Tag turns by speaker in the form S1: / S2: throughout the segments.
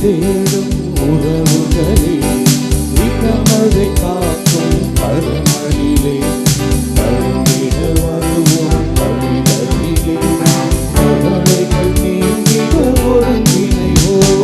S1: தேடும் உறவுகளே, இகமதை காக்கும் பரமனிலே கருணிட வருவோம் வழிகளிலே, கவலைகள் நீங்கிட ஒருங்கிணைவோம்.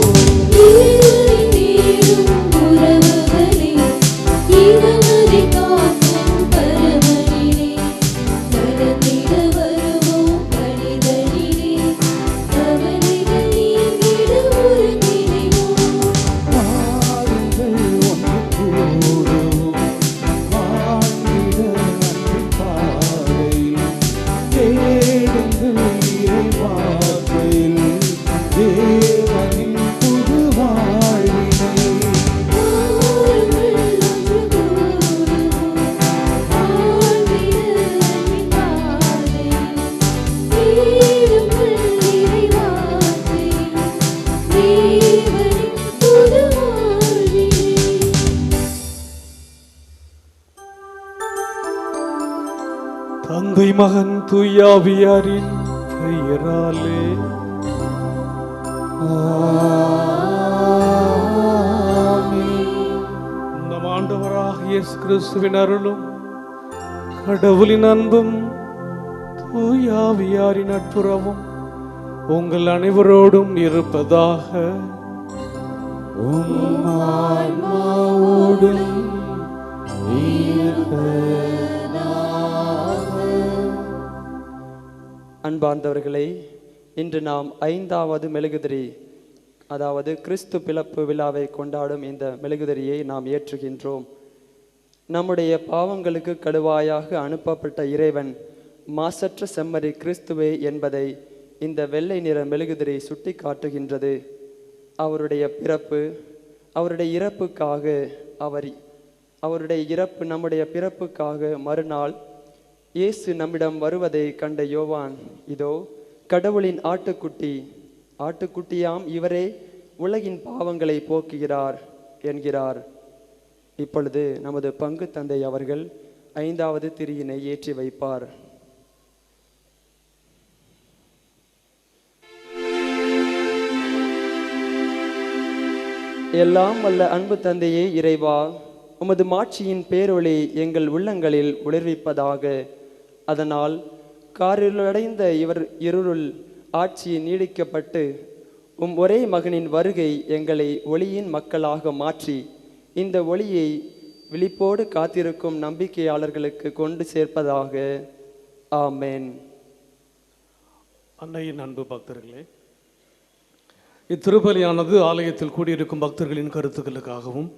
S2: தந்தை மகன் தூயாவியாரின் பெயராலே நம் ஆண்டவராகிய இயேசு கிறிஸ்துவின் அருளும் கடவுளின் அன்பும் தூயாவியாரின் நட்புறவும் உங்கள் அனைவரோடும் இருப்பதாக.
S3: அன்பார்ந்தவர்களே, இன்று நாம் 5வது மெழுகுதிரி, அதாவது கிறிஸ்து பிறப்பு விழாவை கொண்டாடும் இந்த மெழுகுதிரியை நாம் ஏற்றுகின்றோம். நம்முடைய பாவங்களுக்கு கடுவாயாக அனுப்பப்பட்ட இறைவன் மாசற்ற செம்மறி கிறிஸ்துவே என்பதை இந்த வெள்ளை நிற மெழுகுதிரி சுட்டி காட்டுகின்றது. அவருடைய பிறப்பு, அவருடைய இறப்புக்காக, அவருடைய இறப்பு நம்முடைய பிறப்புக்காக மறுநாள் இயேசு நம்மிடம் வருவதை கண்ட யோவான், இதோ கடவுளின் ஆட்டுக்குட்டியாம் இவரே உலகின் பாவங்களை போக்குகிறார் என்கிறார். இப்பொழுது நமது பங்கு தந்தை அவர்கள் 5வது திரியினை ஏற்றி வைப்பார். எல்லாம் வல்ல அன்பு தந்தையே இறைவா, உமது மாட்சியின் பேரொளி எங்கள் உள்ளங்களில் ஒளிர்விப்பதாக. அதனால் காரிருளடைந்த இருள் ஆட்சி நீடிக்கப்பட்டு ஒரே மகனின் வருகை எங்களை ஒளியின் மக்களாக மாற்றி இந்த ஒளியை விழிப்போடு காத்திருக்கும் நம்பிக்கையாளர்களுக்கு கொண்டு சேர்ப்பதாக. ஆமென்.
S2: அன்னையின் அன்பு பக்தர்களே, இத்திருப்பலியானது ஆலயத்தில் கூடியிருக்கும் பக்தர்களின் கருத்துக்களுக்காகவும்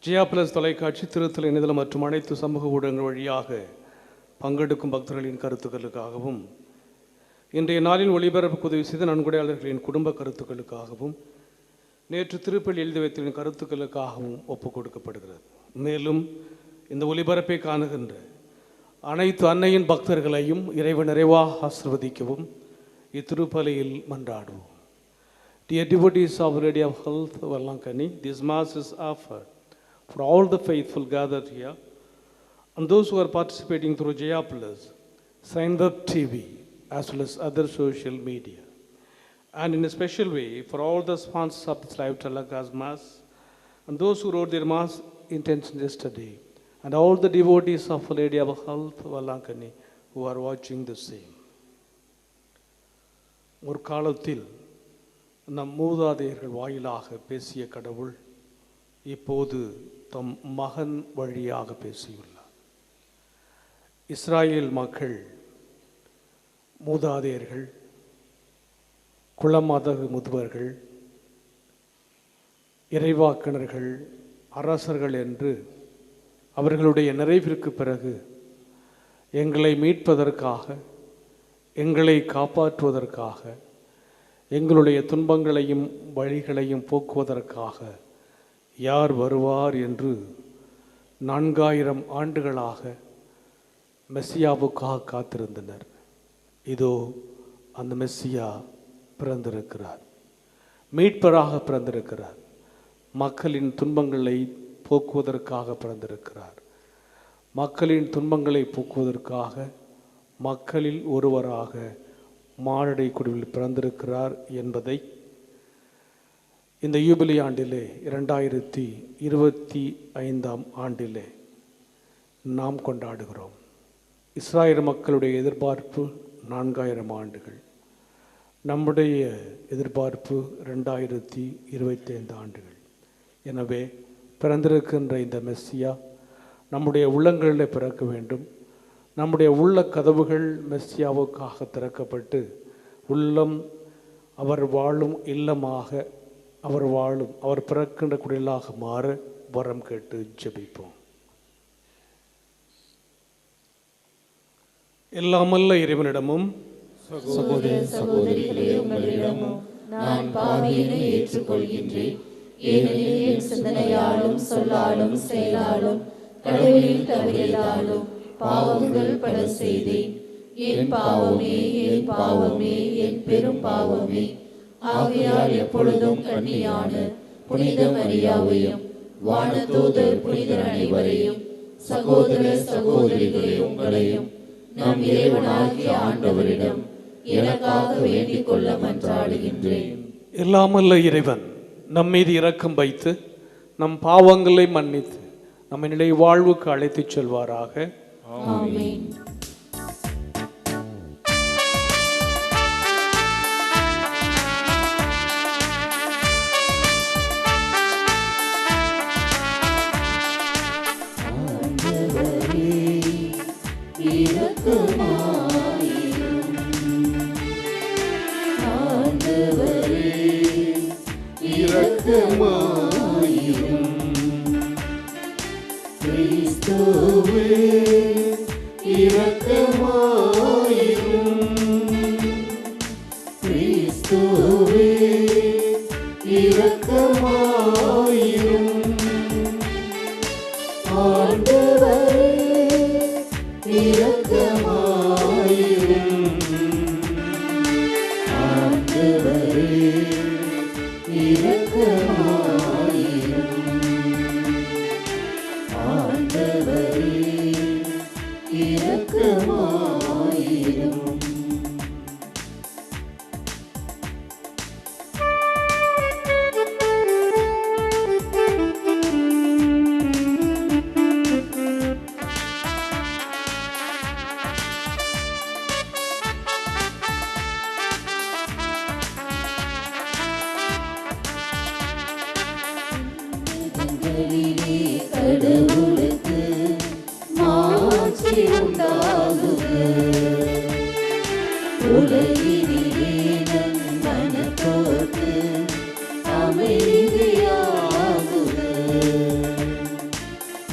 S2: ஜியா பிளஸ் தொலைக்காட்சி, திருத்தலை இணையதளம் மற்றும் அனைத்து சமூக ஊடகங்கள் வழியாக பங்கெடுக்கும் பக்தர்களின் கருத்துக்களுக்காகவும், இன்றைய நாளின் ஒளிபரப்புக்கு உதவி செய்த நன்கொடையாளர்களின் குடும்ப கருத்துக்களுக்காகவும், நேற்று திருப்பலி எழுதி வைத்தலின் கருத்துக்களுக்காகவும் ஒப்புக் கொடுக்கப்படுகிறது. மேலும் இந்த ஒளிபரப்பை காணுகின்ற அனைத்து அன்னையின் பக்தர்களையும் இறைவன் நிறைவாக ஆசிர்வதிக்கவும் இத்திருப்பலியில் மன்றாடுவோம். Dear devotees of Lady of Health, Vallankani, this Mass is offered for all the faithful gathered here and those who are participating through Jaya Plus, Sainweb TV, as well as other social media. And in a special way, for all the sponsors of this live telecast Mass, and those who wrote their Mass intention yesterday, and all the devotees of Lady of Health, Vallankani, who are watching the same. ஒரு காலத்தில் நம் மூதாதையர்கள் வாயிலாக பேசிய கடவுள் இப்போது தம் மகன் வழியாக பேசியுள்ளார். இஸ்ராயேல் மக்கள் மூதாதையர்கள், குலமத முதுவர்கள், இறைவாக்கினர்கள், அரசர்கள் என்று அவர்களுடைய நிறைவிற்கு பிறகு எங்களை மீட்பதற்காக, எங்களை காப்பாற்றுவதற்காக, எங்களுடைய துன்பங்களையும் வழிகளையும் போக்குவதற்காக யார் வருவார் என்று 4000 ஆண்டுகளாக மெஸ்ஸியாவுக்காக காத்திருந்தனர். இதோ அந்த மெஸ்ஸியா பிறந்திருக்கிறார், மீட்பராக பிறந்திருக்கிறார், மக்களின் துன்பங்களை போக்குவதற்காக பிறந்திருக்கிறார். மக்களின் துன்பங்களை போக்குவதற்காக மக்களில் ஒருவராக மானிடை குடியில் பிறந்திருக்கிறார் என்பதை இந்த யூபிலி ஆண்டிலே 2025 ஆண்டிலே நாம் கொண்டாடுகிறோம். இஸ்ராயல் மக்களுடைய எதிர்பார்ப்பு 4000 ஆண்டுகள். நம்முடைய எதிர்பார்ப்பு 2025 ஆண்டுகள். எனவே பிறந்திருக்கின்ற இந்த மெஸ்ஸியா நம்முடைய உள்ளங்களில் பிறக்க வேண்டும். நம்முடைய உள்ள கதவுகள் மெஸ்ஸியாவுக்காக திறக்கப்பட்டு உள்ளம் அவர் வாழும் இல்லமாக அவர் பிறக்கின்ற குடிலாக மாற வரம் கேட்டு ஜெபிப்போம். எல்லாமல்ல இறைவனிடமும்
S4: சகோதர சகோதரிகளே, உங்களிடமும் நான் பாவியினை ஏற்றுக்கொள்கின்றேன். ஏனெனில் என் சிந்தனையாலும் சொல்லாலும் செயலாலும் கடவுளில் தவறியதாலும் பாவங்கள் பல செய்தேன். என் பாவமே, என் பாவமே, என் பெரும் பாவமே. ஆகையால் எப்பொழுதும் கன்னியான புனித மரியாவையும் வானதூதர் புனிதர் அனைவரையும் சகோதர சகோதரிகளே உங்களையும் நம் இறைவனாகிய ஆண்டவரிடம் எனக்காக வேண்டிக் கொள்ள மன்றாடுகின்றேன்.
S2: எல்லாமல்ல இறைவன் நம் மீது இரக்கம் வைத்து நம் பாவங்களை மன்னித்து நம்மை நிலை வாழ்வுக்கு அழைத்துச் செல்வாராக.
S4: ஆமென். கடவுளுக்கு மாட்சி உண்டாகுக. உலகினிலே நம் மனத்தோர்க்கு அமைதியாகுக.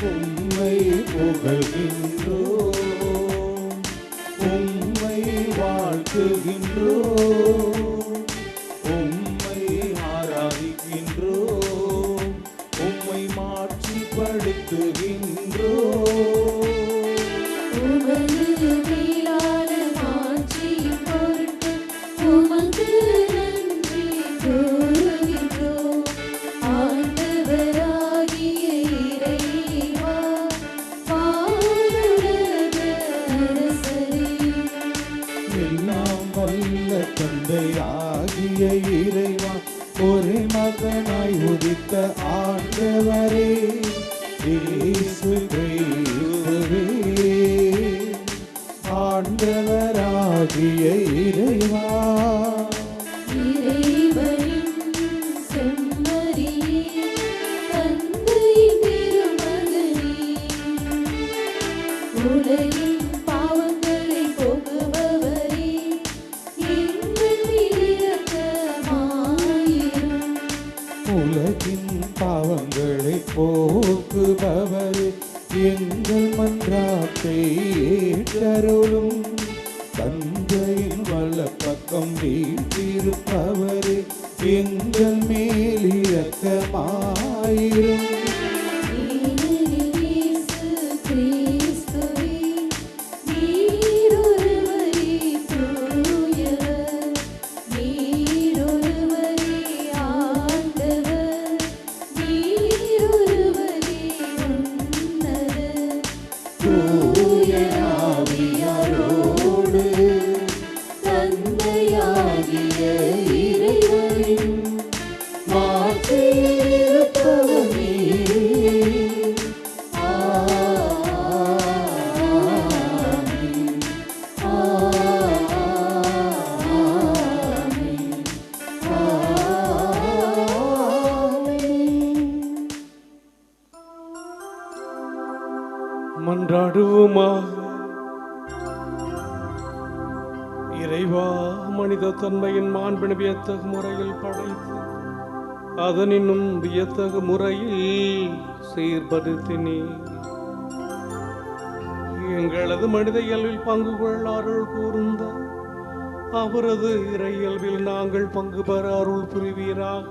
S1: உம்மை புகழ்கின்றோம், உம்மை வாழ்த்துகின்றோம், உம்மை ஆராதிக்கின்றோம், உம்மை மாட்சிப்படுத்துகின்றோம்.
S4: உமது மேலான மாட்சியின் பொருட்டு உமக்கு நன்றி கூறுகின்றோம். ஆண்டவராகிய இறைவா, வானுலக அரசரே,
S1: எல்லாம் வல்ல தந்தையாகிய இறைவா, ஒரே மகனாய் உதித்த ஆண்டவரே இயேசு கிறிஸ்துவே, ஆண்டவராகிய இறைவா,
S4: இறைவனின் செம்மறியே, தந்தையின் திருமகனே, உலகின் பாவங்களை போக்குபவரே, எங்கள் மீது இரக்கமாயிரும்.
S1: உலகின் பாவங்களை போக்குபவரே, எங்கள் மன்றாட்டை ஏற்றருளும். தந்தையின் வலப்பக்கம் வீற்றிருப்பவரே, எங்கள் மேல் இரக்கமாயிரும்.
S4: ஏனெனில் இயேசு கிறிஸ்துவே, நீர் ஒருவரே தூயவர், நீர் ஒருவரே ஆண்டவர், நீர் ஒருவரே உன்னதர்.
S1: தூய ஆவியாரோடு
S4: தந்தையாகிய இறைவனின் மாட்சிமையான
S1: ஆட்சியில் இருப்பவர் நீரே.
S2: மன்றாடுவோமாக. இறைவா, மனித தன்மையின் மாண்பின் வியத்தகு முறையில் படைத்து அதனினும் வியத்தகு முறையில் சீர்படுத்தினே எங்களது மனித இயல்பில் பங்கு கொள்ள அருள் கூர்ந்த அவரது இறை இயல்பில் நாங்கள் பங்கு பெற அருள் புரிவீராக.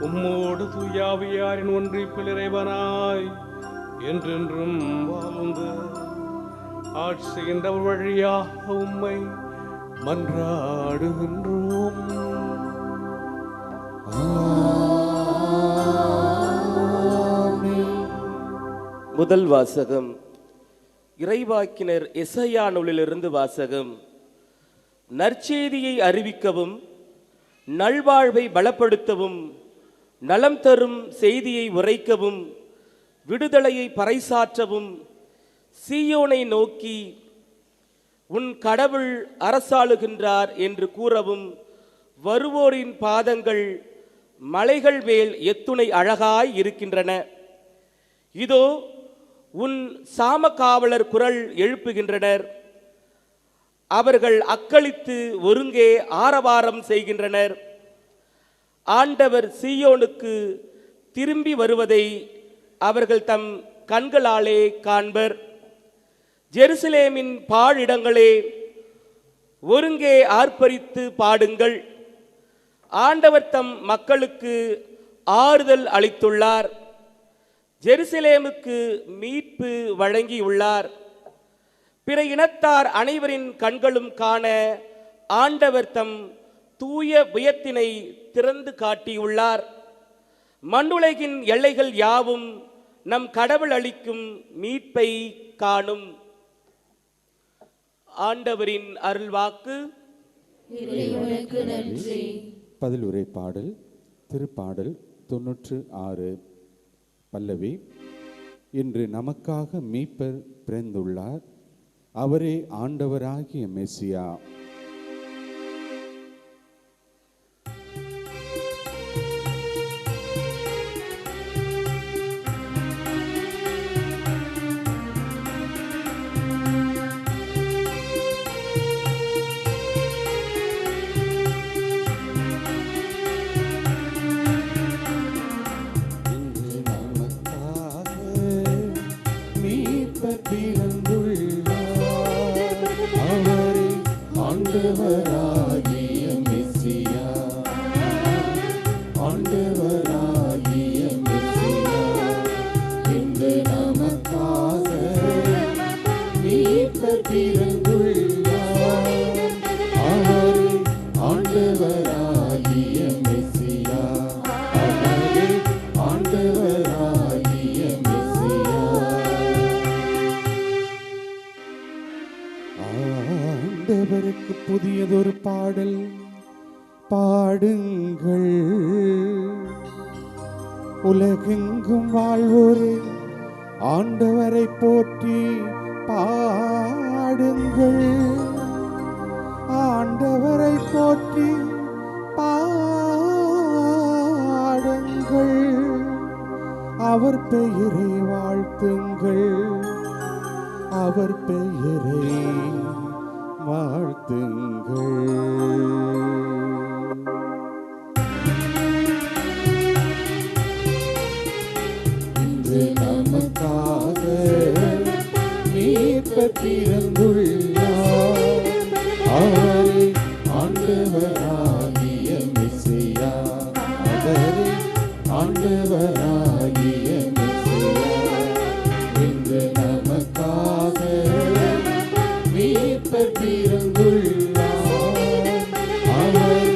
S2: உம்மோடு தூயாவியாரின் ஒன்றிப்பில் இறைவனாய் என்றென்றும் வாழ்ந்து ஆட்சி செய்கின்றவர் வழியாக உம்மை மன்றாடுகின்றோம்.
S5: முதல் வாசகம். இறைவாக்கினர் எசையா நூலிலிருந்து வாசகம். நற்செய்தியை அறிவிக்கவும் நல்வாழ்வை பலப்படுத்தவும் நலம் தரும் செய்தியை உரைக்கவும் விடுதலையை பறைசாற்றவும் சீயோனை நோக்கி உன் கடவுள் அரசாளுகின்றார் என்று கூறவும் வருவோரின் பாதங்கள் மலைகள் மேல் எத்துணை அழகாய் இருக்கின்றன. இதோ உன் சாமக்காவலர் குரல் எழுப்புகின்றனர். அவர்கள் அக்களித்து ஒருங்கே ஆரவாரம் செய்கின்றனர். ஆண்டவர் சீயோனுக்கு திரும்பி வருவதை அவர்கள் தம் கண்களாலே காண்பர். ஜெருசலேமின் பாழிடங்களே, ஒருங்கே ஆர்ப்பரித்து பாடுங்கள். ஆண்டவர் தம் மக்களுக்கு ஆறுதல் அளித்துள்ளார். ஜெருசலேமுக்கு மீட்பு வழங்கியுள்ளார். பிற இனத்தார் அனைவரின் கண்களும் காண ஆண்டவர் தம் தூய புயத்தினை திறந்து காட்டியுள்ளார். மண்ணுலகின் எல்லைகள் யாவும் நம் கடவுள் அளிக்கும் மீட்பை காணும். ஆண்டவரின் அருள்வாக்கு.
S4: இறைவனுக்கு நன்றி.
S1: பதிலுரை பாடல் திருப்பாடல் 96. பல்லவி. இன்று நமக்காக மீட்பர் பிறந்துள்ளார், அவரே ஆண்டவராகிய மெசியா. ஆண்டவருக்கு புதியதொரு பாடல் பாடுங்கள். உலகெங்கும் வாழ்வோரே, ஆண்டவரை போற்றி பாடுங்கள். ஆண்டவரை போற்றி பாடுங்கள். அவர் பெயரை வாழ்த்துங்கள். அவர் பெயரை வாழ்த்துங்கள். இன்று நமக்காக மீட்பர் பிறந்துள்ளார், அவரே ஆண்டவராகிய மெசியா. அவரே ஆண்டவராகிய மெசியா. இன்று நமக்காக மீட்பர் பிறந்துள்ளார், அவரே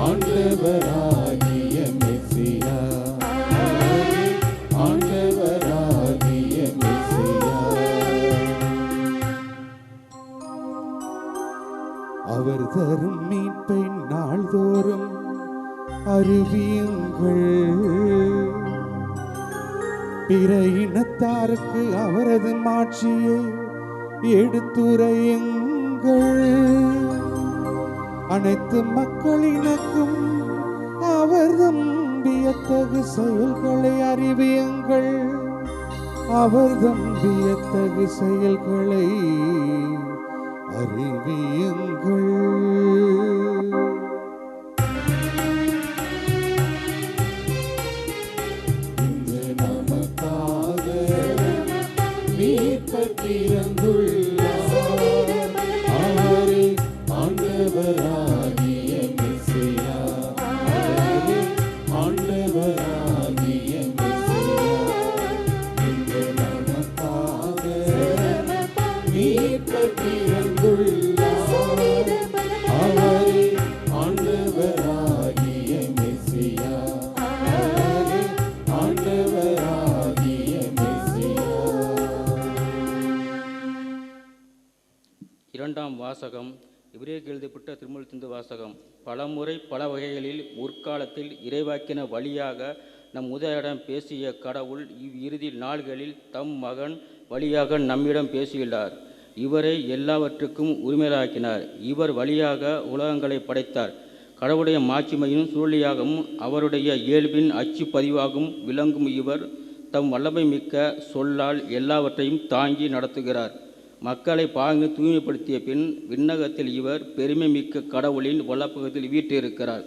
S1: ஆண்டவராகிய மெசியா. அவரே ஆண்டவராகிய மெசியா. அவர் தரும் மீட்பை நாள்தோறும் அறிவியுங்கள். பிற இனத்தாருக்கு அவரது மாட்சியை எடுத்துரையுங்கள். அனைத்து மக்களினக்கும் அவர்தம் வியத்தகு செயல்களை அறிவியுங்கள். அவர்தம் வியத்தகு செயல்களை அறிவியுங்கள். இன்று நமக்காக மீட்பர் பிறந்துள்ளார். அவரே ஆண்டவராகிய மெசியா. அவரே ஆண்டவராகிய மெசியா. இன்று நமக்காக மீட்பர் பிறந்துள்ளார். அவரே ஆண்டவராகிய மெசியா. அவரே ஆண்டவராகிய மெசியா.
S6: இரண்டாம் வாசகம் இவரேக்கு எழுதப்பட்ட திருமுழுத்திலிருந்து வாசகம். பலமுறை பல வகைகளில் முற்காலத்தில் இறைவாக்கின வழியாக நம் முதலிடம் பேசிய கடவுள் இவ்விறுதி நாள்களில் தம் மகன் வழியாக நம்மிடம் பேசுகிறார். இவரை எல்லாவற்றுக்கும் உரிமையாக்கினார். இவர் வழியாக உலகங்களை படைத்தார். கடவுளுடைய மாட்சிமையும் சூழ்நிலையாகவும் அவருடைய இயல்பின் அச்சு பதிவாகவும் விளங்கும் இவர் தம் வல்லமை மிக்க சொல்லால் எல்லாவற்றையும் தாங்கி நடத்துகிறார். மக்களை பாங்கு தூய்மைப்படுத்திய பின் விண்ணகத்தில் இவர் பெருமை மிக்க கடவுளின் வல்லப்பகத்தில் வீற்றிருக்கிறார்.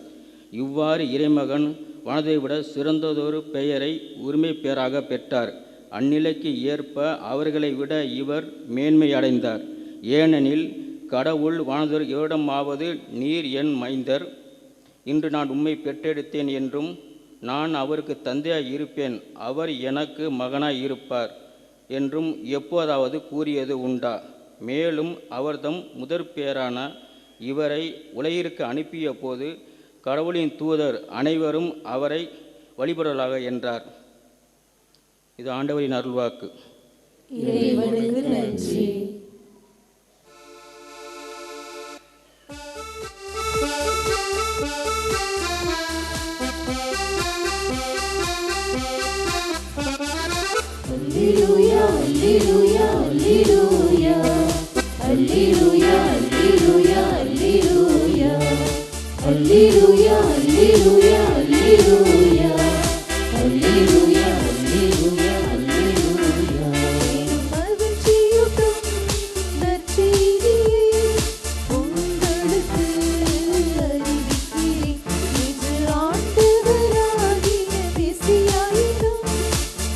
S6: இவ்வாறு இறைமகன் வானதை விட சிறந்ததொரு பெயரை உரிமை பெயராக பெற்றார். அந்நிலைக்கு ஏற்ப அவர்களை விட இவர் மேன்மை அடைந்தார். ஏனெனில் கடவுள் வானதோர் இவரிடமாவது, நீர் என் மைந்தர், இன்று நான் உம்மை பெற்றெடுத்தேன் என்றும் நான் அவருக்கு தந்தையாய் இருப்பேன், அவர் எனக்கு மகனாய் இருப்பார் என்றும் எப்போதாவது கூறியது உண்டா? மேலும் அவர்தம் முதற் பேரான இவரை உலகிற்கு அனுப்பிய போது கடவுளின் தூதர் அனைவரும் அவரை வழிபடலாக என்றார். இது ஆண்டவரின் அருள்வாக்கு.
S4: இறைவனுக்கு நன்றி. Alleluia, alleluia, alleluia. Alleluia, alleluia, alleluia. Alleluia, alleluia, alleluia. Alleluia, alleluia, alleluia. மகிழ்ச்சியூட்டும் நற்செய்தியை உங்களுக்கு அறிவிக்கிறேன். இன்று ஆண்டவராகிய மெசியாயிடம்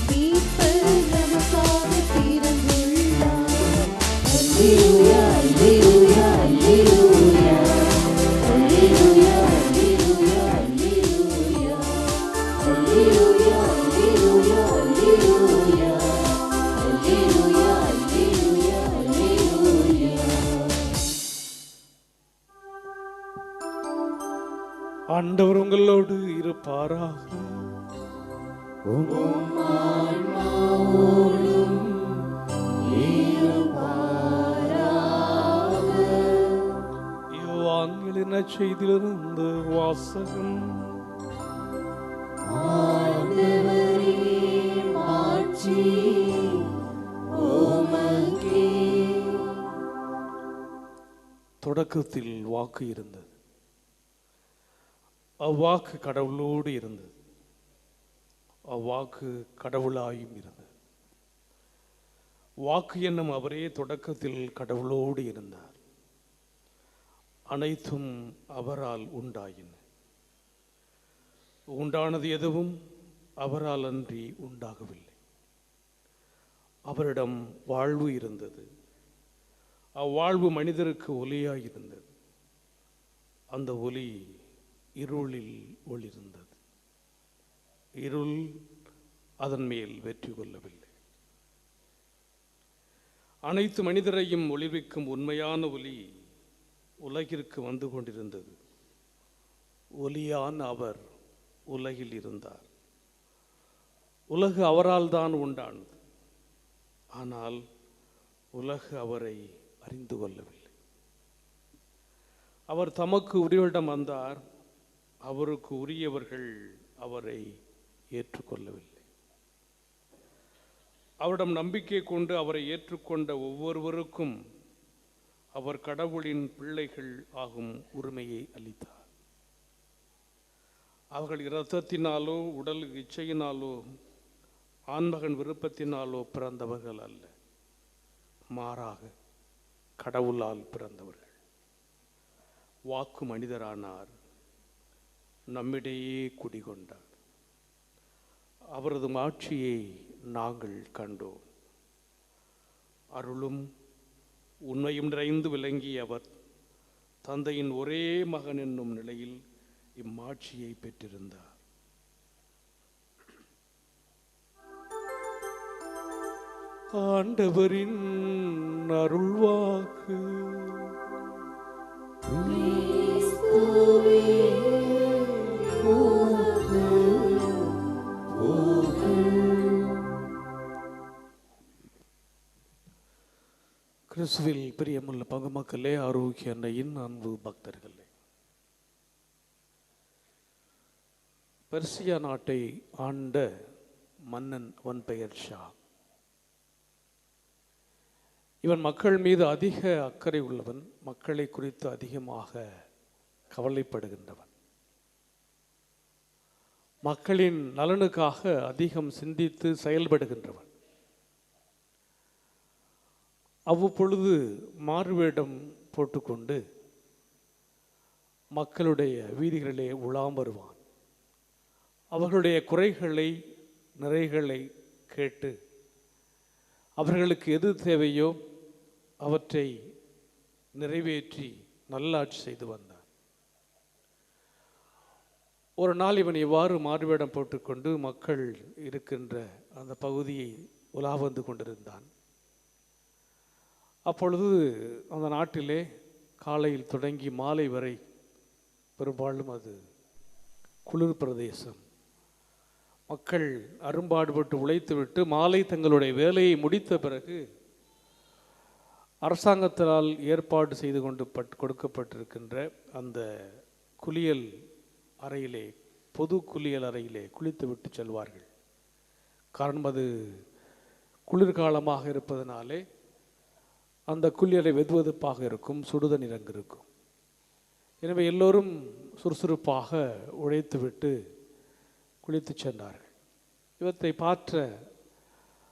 S4: மீட்பர் நமக்காக பிறந்துள்ளார். அல்லேலூயா, அல்லேலூயா, அல்லேலூயா. அல்லேலூயா, அல்லேலூயா, அல்லேலூயா. அல்லேலூயா, அல்லேலூயா, அல்லேலூயா. அல்லேலூயா, அல்லேலூயா, அல்லேலூயா.
S2: ஆண்டவர் உங்களோடு இருப்பாராக. யோவான் செய்திலிருந்து வாசகம். தொடக்கத்தில் வாக்கு இருந்தது. அவ்வாக்கு கடவுளோடு இருந்தது. அவ்வாக்கு கடவுளாயும் இருந்தது. வாக்கு என்னும் அவரே தொடக்கத்தில் கடவுளோடு இருந்தார். அனைத்தும் அவரால் உண்டாயின. உண்டானது எதுவும் அவரால் அன்றி உண்டாகவில்லை. அவரிடம் வாழ்வு இருந்தது. அவ்வாழ்வு மனிதருக்கு ஒளியாயிருந்தது. அந்த ஒளி இருளில் ஒளிர்ந்தது. இருள் அதன் மேல் வெற்றி கொள்ளவில்லை. அனைத்து மனிதரையும் ஒளிர்விக்கும் உண்மையான ஒளி உலகிற்கு வந்து கொண்டிருந்தது. ஒளியான அவர் உலகில் இருந்தார். உலகு அவரால் தான் உண்டானது. ஆனால் உலகு அவரை அறிந்து கொள்ளவில்லை. அவர் தமக்கு உரியவரிடம் வந்தார். அவருக்கு உரியவர்கள் அவரை ஏற்றுக்கொள்ளவில்லை. அவரிடம் நம்பிக்கை கொண்டு அவரை ஏற்றுக்கொண்ட ஒவ்வொருவருக்கும் அவர் கடவுளின் பிள்ளைகள் ஆகும் உரிமையை அளித்தார். அவர்கள் இரத்தத்தினாலோ உடல் இச்சையினாலோ ஆண்மகன் விருப்பத்தினாலோ பிறந்தவர்கள் அல்ல, மாறாக கடவுளால் பிறந்தவர்கள். வாக்கு மனிதரானார், நம்மிடையே குடிகொண்டார். அவரது மாட்சியை நாங்கள் கண்டோம். அருளும் உண்மையும் நிறைந்து விளங்கிய அவர் தந்தையின் ஒரே மகன் என்னும் நிலையில் இம்மாட்சியை பெற்றிருந்தார். ஆண்டவரின் அருள்வாக்கு. கிறிஸ்துவில் பிரியமுள்ள பங்கு மக்களே, ஆரோக்கிய அன்னையின் அன்பு பக்தர்களே, பெர்சியா நாட்டை ஆண்ட மன்னன் அவன் பெயர் ஷா. இவன் மக்கள் மீது அதிக அக்கறை உள்ளவன், மக்களை குறித்து அதிகமாக கவலைப்படுகின்றவன், மக்களின் நலனுக்காக அதிகம் சிந்தித்து செயல்படுகின்றவன். அவ்வப்பொழுது மாறுவேடம் போட்டுக்கொண்டு மக்களுடைய வீதிகளிலே உலாம் வருவான். அவர்களுடைய குறைகளை நிறைகளை கேட்டு அவர்களுக்கு எது தேவையோ அவற்றை நிறைவேற்றி நல்லாட்சி செய்து வந்தான். ஒரு நாள் இவன் இவ்வாறு மாறுவேடம் போட்டுக்கொண்டு மக்கள் இருக்கின்ற அந்த பகுதியை உலா வந்து கொண்டிருந்தான். அப்பொழுது அந்த நாட்டிலே காலையில் தொடங்கி மாலை வரை பெரும்பாலும் அது குளிர் பிரதேசம். மக்கள் அரும்பாடுபட்டு உழைத்துவிட்டு மாலை தங்களுடைய வேலையை முடித்த பிறகு அரசாங்கத்தினால் ஏற்பாடு செய்து கொண்டு கொடுக்கப்பட்டிருக்கின்ற அந்த குளியல் அறையிலே, பொது குளியல் அறையிலே குளித்துவிட்டு செல்வார்கள். காரணம் அது குளிர்காலமாக இருப்பதனாலே அந்த குளியலை வெதுவெதுப்பாக இருக்கும், சுடுதண்ணீர் அங்கு இருக்கும். எனவே எல்லோரும் சுறுசுறுப்பாக உழைத்துவிட்டு குளித்து சென்றார்கள். இவற்றை பார்த்த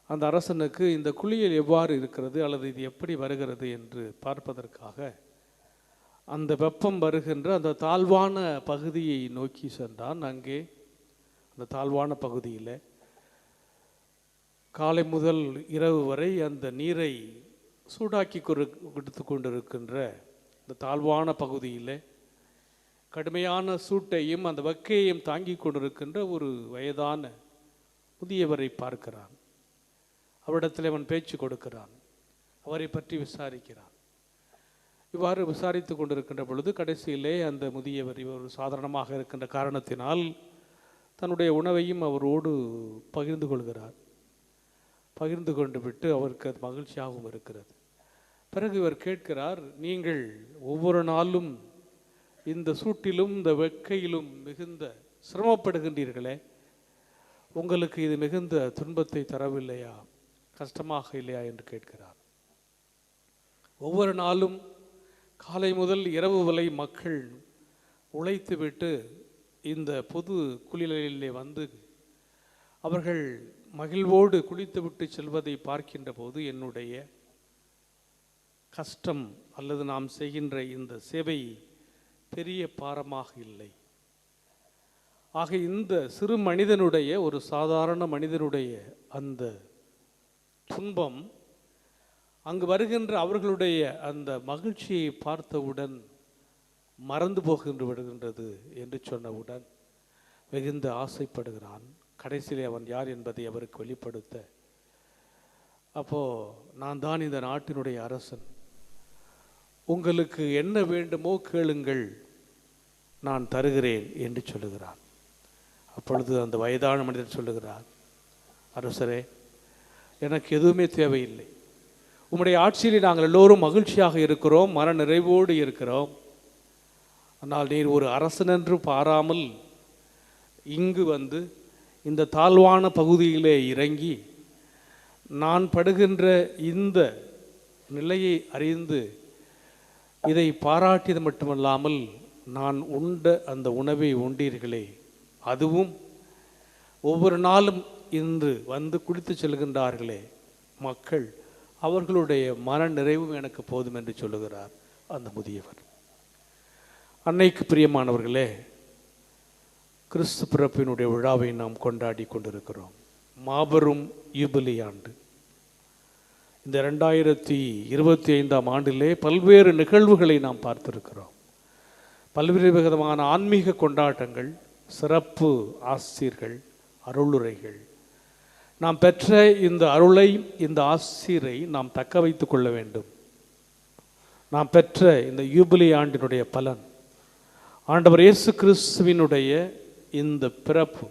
S2: அந்த அரசனுக்கு இந்த குளியல் எவ்வாறு இருக்கிறது அல்லது இது எப்படி வருகிறது என்று பார்ப்பதற்காக அந்த வெப்பம் வருகின்ற அந்த தாழ்வான பகுதியை நோக்கி சென்றான். அங்கே அந்த தாழ்வான பகுதியில் காலை முதல் இரவு வரை அந்த நீரை சூடாக்கி கொடுத்து கொண்டிருக்கின்ற இந்த தாழ்வான பகுதியில் கடுமையான சூட்டையும் அந்த வக்கையையும் தாங்கி கொண்டிருக்கின்ற ஒரு வயதான முதியவரை பார்க்கிறான். அவரிடத்தில் அவன் பேச்சு கொடுக்கிறான், அவரை பற்றி விசாரிக்கிறான். இவ்வாறு விசாரித்து கொண்டிருக்கின்ற பொழுது கடைசியிலே அந்த முதியவர் இவர் சாதாரணமாக இருக்கின்ற காரணத்தினால் தன்னுடைய உணவையும் அவரோடு பகிர்ந்து கொள்கிறார். பகிர்ந்து கொண்டு விட்டு அவருக்கு அது மகிழ்ச்சியாகவும் இருக்கிறது. பிறகு இவர் கேட்கிறார், நீங்கள் ஒவ்வொரு நாளும் இந்த சூட்டிலும் இந்த வெக்கையிலும் மிகுந்த சிரமப்படுகின்றீர்களே, உங்களுக்கு இது மிகுந்த துன்பத்தை தரவில்லையா, கஷ்டமாக இல்லையா என்று கேட்கிறார். ஒவ்வொரு நாளும் காலை முதல் இரவு வரை மக்கள் உழைத்துவிட்டு இந்த பொது குளியலிலே வந்து அவர்கள் மகிழ்வோடு குளித்துவிட்டு செல்வதை பார்க்கின்ற போது என்னுடைய கஷ்டம் அல்லது நாம் செய்கின்ற இந்த சேவை பெரிய பாரமாக இல்லை. ஆக இந்த சிறு மனிதனுடைய, ஒரு சாதாரண மனிதனுடைய அந்த துன்பம் அங்கு வருகின்ற அவர்களுடைய அந்த மகிழ்ச்சியை பார்த்தவுடன் மறந்து போகின்று விடுகின்றது என்று சொன்னவுடன் மிகுந்த ஆசைப்படுகிறான். கடைசியிலே அவன் யார் என்பதை அவருக்கு வெளிப்படுத்த, அப்போது நான் தான் இந்த நாட்டினுடைய அரசன், உங்களுக்கு என்ன வேண்டுமோ கேளுங்கள், நான் தருகிறேன் என்று சொல்லுகிறான். அப்பொழுது அந்த வயதான மனிதர் சொல்லுகிறார், அரசரே, எனக்கு எதுவுமே தேவையில்லை, உம்முடைய ஆட்சியில் நாங்கள் எல்லோரும் மகிழ்ச்சியாக இருக்கிறோம், மன நிறைவோடு இருக்கிறோம். ஆனால் நீர் ஒரு அரசனென்று பாராமல் இங்கு வந்து இந்த தாழ்வான பகுதியிலே இறங்கி நான் படுகின்ற இந்த நிலையை அறிந்து இதை பாராட்டியது மட்டுமல்லாமல் நான் உண்ட அந்த உணவை உண்டீர்களே, அதுவும் ஒவ்வொரு நாளும் இன்று வந்து குடித்து செல்கின்றார்களே மக்கள், அவர்களுடைய மன நிறைவும் எனக்கு போதும் என்று சொல்லுகிறார் அந்த முதியவர். அன்னைக்கு பிரியமானவர்களே, கிறிஸ்து பிறப்பினுடைய விழாவை நாம் கொண்டாடி கொண்டிருக்கிறோம். மாபெரும் யூபிலி ஆண்டு. இந்த 2025ஆம் ஆண்டிலே பல்வேறு நிகழ்வுகளை நாம் பார்த்திருக்கிறோம். பல்வேறு விதமான ஆன்மீக கொண்டாட்டங்கள், சிறப்பு ஆசிரியர்கள், அருளுரைகள். நாம் பெற்ற இந்த அருளை, இந்த ஆசிரை நாம் தக்க வைத்துக் கொள்ள வேண்டும். நாம் பெற்ற இந்த யூபிலி ஆண்டினுடைய பலன், ஆண்டவர் இயேசு கிறிஸ்துவினுடைய இந்த பிறப்பு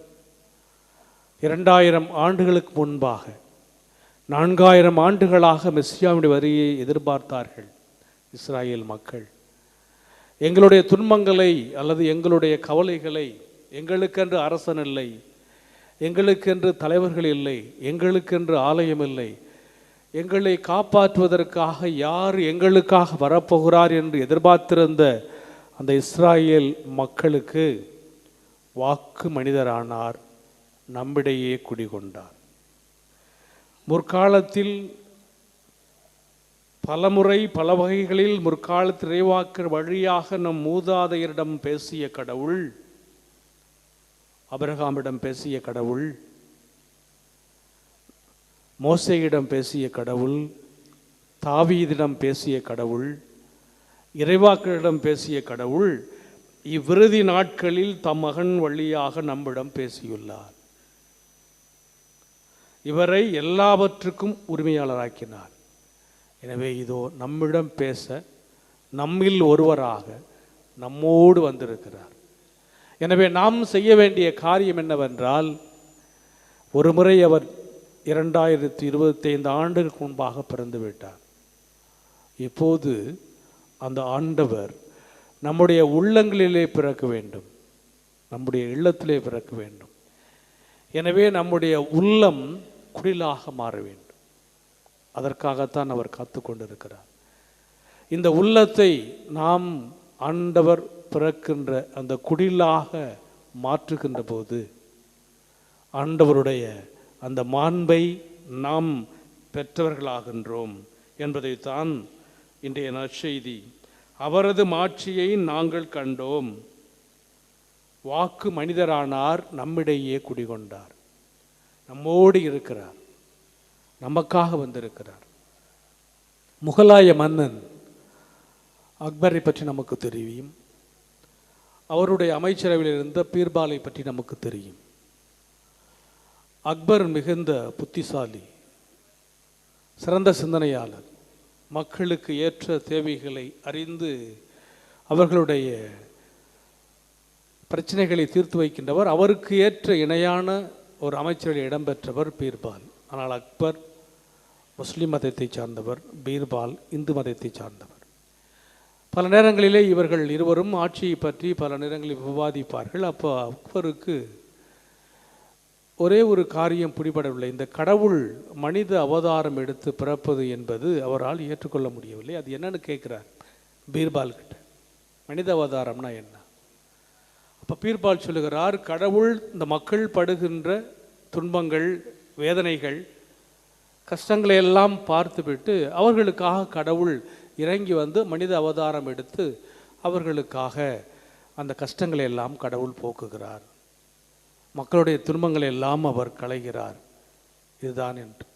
S2: 2000 ஆண்டுகளுக்கு முன்பாக 4000 ஆண்டுகளாக மெசியாவுடைய வருகையை எதிர்பார்த்தார்கள் இஸ்ராயேல் மக்கள். எங்களுடைய துன்பங்களை அல்லது எங்களுடைய கவலைகளை, எங்களுக்கென்று அரசன் இல்லை, எங்களுக்கென்று தலைவர்கள் இல்லை, எங்களுக்கென்று ஆலயம் இல்லை, எங்களை காப்பாற்றுவதற்காக யார் எங்களுக்காக வரப்போகிறார் என்று எதிர்பார்த்திருந்த அந்த இஸ்ராயேல் மக்களுக்கு வாக்கு மனிதரானார், நம்மிடையே குடிகொண்டார். முற்காலத்தில் பலமுறை பல வகைகளில் முற்காலத்தில் இறைவாக்கு வழியாக நம் மூதாதையரிடம் பேசிய கடவுள், ஆபிரகாமிடம் பேசிய கடவுள், மோசேயிடம் பேசிய கடவுள், தாவீதிடம் பேசிய கடவுள், இறைவாக்களிடம் பேசிய கடவுள் இவ்விறுதி நாட்களில் தம் மகன் வழியாக நம்மிடம் பேசியுள்ளார். இவரை எல்லாவற்றுக்கும் உரிமையாளராக்கினார். எனவே இதோ நம்மிடம் பேச நம்மில் ஒருவராக நம்மோடு வந்திருக்கிறார். எனவே நாம் செய்ய வேண்டிய காரியம் என்னவென்றால், ஒரு முறை அவர் 2025 ஆண்டுகளுக்கு முன்பாக பிறந்து விட்டார். இப்போது அந்த ஆண்டவர் நம்முடைய உள்ளங்களிலே பிறக்க வேண்டும், நம்முடைய இல்லத்திலே பிறக்க வேண்டும். எனவே நம்முடைய உள்ளம் குடிலாக மாற வேண்டும். அதற்காகத்தான் அவர் காத்து கொண்டிருக்கிறார். இந்த உள்ளத்தை நாம் ஆண்டவர் பிறக்கின்ற அந்த குடிலாக மாற்றுகின்ற போது ஆண்டவருடைய அந்த மாண்பை நாம் பெற்றவர்களாகின்றோம் என்பதைத்தான் இன்றைய நற்செய்தி. அவரது மாட்சியை நாங்கள் கண்டோம், வாக்கு மனிதரானார், நம்மிடையே குடிகொண்டார், நம்மோடு இருக்கிறார், நமக்காக வந்திருக்கிறார். முகலாய மன்னன் அக்பரை பற்றி நமக்கு தெரியும். அவருடைய அமைச்சரவையில் இருந்த பீர்பாலை பற்றி நமக்கு தெரியும். அக்பர் மிகுந்த புத்திசாலி, சிறந்த சிந்தனையாளர், மக்களுக்கு ஏற்ற தேவைகளை அறிந்து அவர்களுடைய பிரச்சனைகளை தீர்த்து வைக்கின்றவர். அவருக்கு ஏற்ற இணையான ஒரு அமைச்சரில் இடம்பெற்றவர் பீர்பால். ஆனால் அக்பர் முஸ்லிம் மதத்தை சார்ந்தவர், பீர்பால் இந்து மதத்தை சார்ந்தவர். பல நேரங்களிலே இவர்கள் இருவரும் ஆட்சியை பற்றி பல நேரங்களில் விவாதிப்பார்கள். அப்போ அக்பருக்கு ஒரே ஒரு காரியம் பிடிபடவில்லை. இந்த கடவுள் மனித அவதாரம் எடுத்து பிறப்பது என்பது அவரால் ஏற்றுக்கொள்ள முடியவில்லை. அது என்னன்னு கேட்குறார் பீர்பால் கிட்ட. மனித அவதாரம்னா என்ன? அப்போ பீர்பால் சொல்லுகிறார், கடவுள் இந்த மக்கள் படுகின்ற துன்பங்கள், வேதனைகள், கஷ்டங்களை எல்லாம் பார்த்துவிட்டு அவர்களுக்காக கடவுள் இறங்கி வந்து மனித அவதாரம் எடுத்து அவர்களுக்காக அந்த கஷ்டங்களை எல்லாம் கடவுள் போக்குகிறார், மக்களுடைய துன்பங்களை எல்லாம் அவர் களைகிறார். இதுதான் என்று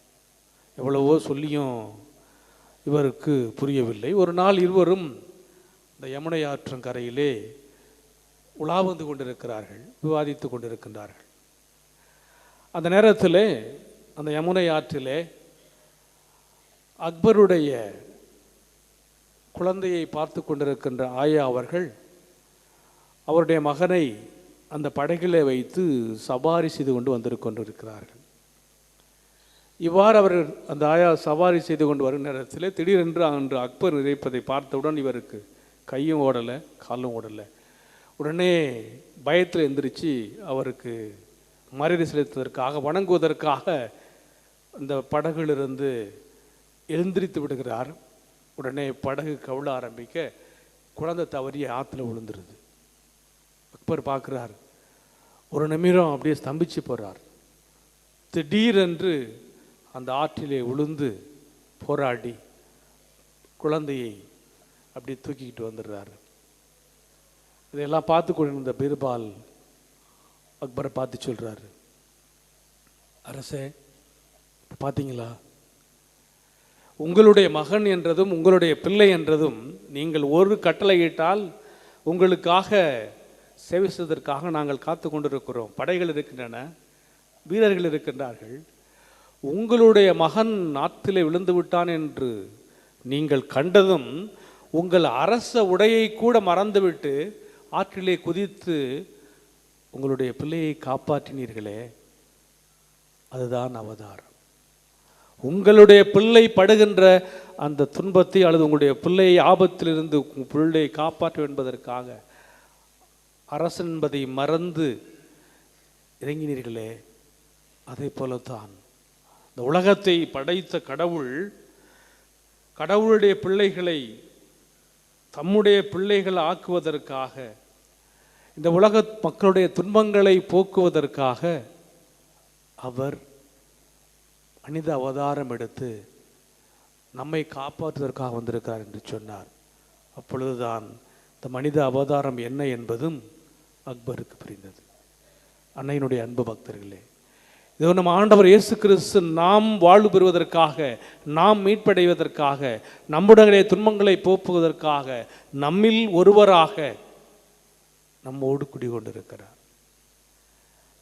S2: எவ்வளவோ சொல்லியும் இவருக்கு புரியவில்லை. ஒரு நாள் இருவரும் இந்த யமுனை ஆற்றங்கரையிலே உலா வந்து கொண்டிருக்கிறார்கள், விவாதித்து கொண்டிருக்கின்றார்கள். அந்த நேரத்தில் அந்த யமுனை ஆற்றிலே அக்பருடைய குழந்தையை பார்த்து கொண்டிருக்கின்ற ஆயா அவர்கள் அவருடைய மகனை அந்த படகிலே வைத்து சவாரி செய்து கொண்டு கொண்டிருக்கிறார்கள். இவ்வாறு அவர் அந்த ஆயா சவாரி செய்து கொண்டு வரும் நேரத்தில் திடீரென்று அன்று அக்பர் நினைப்பதை பார்த்தவுடன் இவருக்கு கையும் ஓடலை, காலும் ஓடலை. உடனே பயத்தில் எந்திரிச்சு அவருக்கு மரியாதை செலுத்துவதற்காக, வணங்குவதற்காக அந்த படகுலிருந்து எழுந்திரித்து விடுகிறார். உடனே படகு கவுள ஆரம்பிக்க குழந்தை தவறி ஆற்றுல விழுந்துருது. அக்பர் பார்க்குறார். ஒரு நிமிடம் அப்படியே ஸ்தம்பிச்சு போகிறார். திடீரென்று அந்த ஆற்றிலே விழுந்து போராடி குழந்தையை அப்படி தூக்கிக்கிட்டு வந்துடுறாரு. இதையெல்லாம் பார்த்து கொண்டிருந்த பீர்பால் அக்பரை பார்த்து சொல்கிறாரு, அரசே, பார்த்தீங்களா, உங்களுடைய மகன் என்றதும் உங்களுடைய பிள்ளை என்றதும் நீங்கள் ஒரு கட்டளையிட்டால் உங்களுக்காக சேவை செய்வதற்காக நாங்கள் காத்து கொண்டிருக்கிறோம். படைகள் இருக்கின்றன, வீரர்கள் இருக்கின்றார்கள். உங்களுடைய மகன் ஆற்றிலே விழுந்து விட்டான் என்று நீங்கள் கண்டதும் உங்கள் அரச உடையை கூட மறந்துவிட்டு ஆற்றிலே குதித்து உங்களுடைய பிள்ளையை காப்பாற்றினீர்களே, அதுதான் அவதாரம். உங்களுடைய பிள்ளை படுகின்ற அந்த துன்பத்தை அல்லது உங்களுடைய பிள்ளையை ஆபத்திலிருந்து உங்கள் பிள்ளையை காப்பாற்ற என்பதற்காக அரசன் என்பதை மறந்து இறங்கினீர்களே, அதே போலத்தான் இந்த உலகத்தை படைத்த கடவுள் கடவுளுடைய பிள்ளைகளை தம்முடைய பிள்ளைகள் ஆக்குவதற்காக, இந்த உலக மக்களுடைய துன்பங்களை போக்குவதற்காக அவர் மனித அவதாரம் எடுத்து நம்மை காப்பாற்றுவதற்காக வந்திருக்கிறார் என்று சொன்னார். அப்பொழுதுதான் இந்த மனித அவதாரம் என்ன என்பதும் அக்பருக்கு புரிந்தது. அன்னையினுடைய அன்பு பக்தர்களே, இதோ நம் ஆண்டவர் இயேசு கிறிஸ்து நாம் வாழ்வு பெறுவதற்காக, நாம் மீட்படைவதற்காக, நம்முடைய துன்பங்களை போக்குவதற்காக நம்மில் ஒருவராக நம்மோடு குடிகொண்டிருக்கிறார்.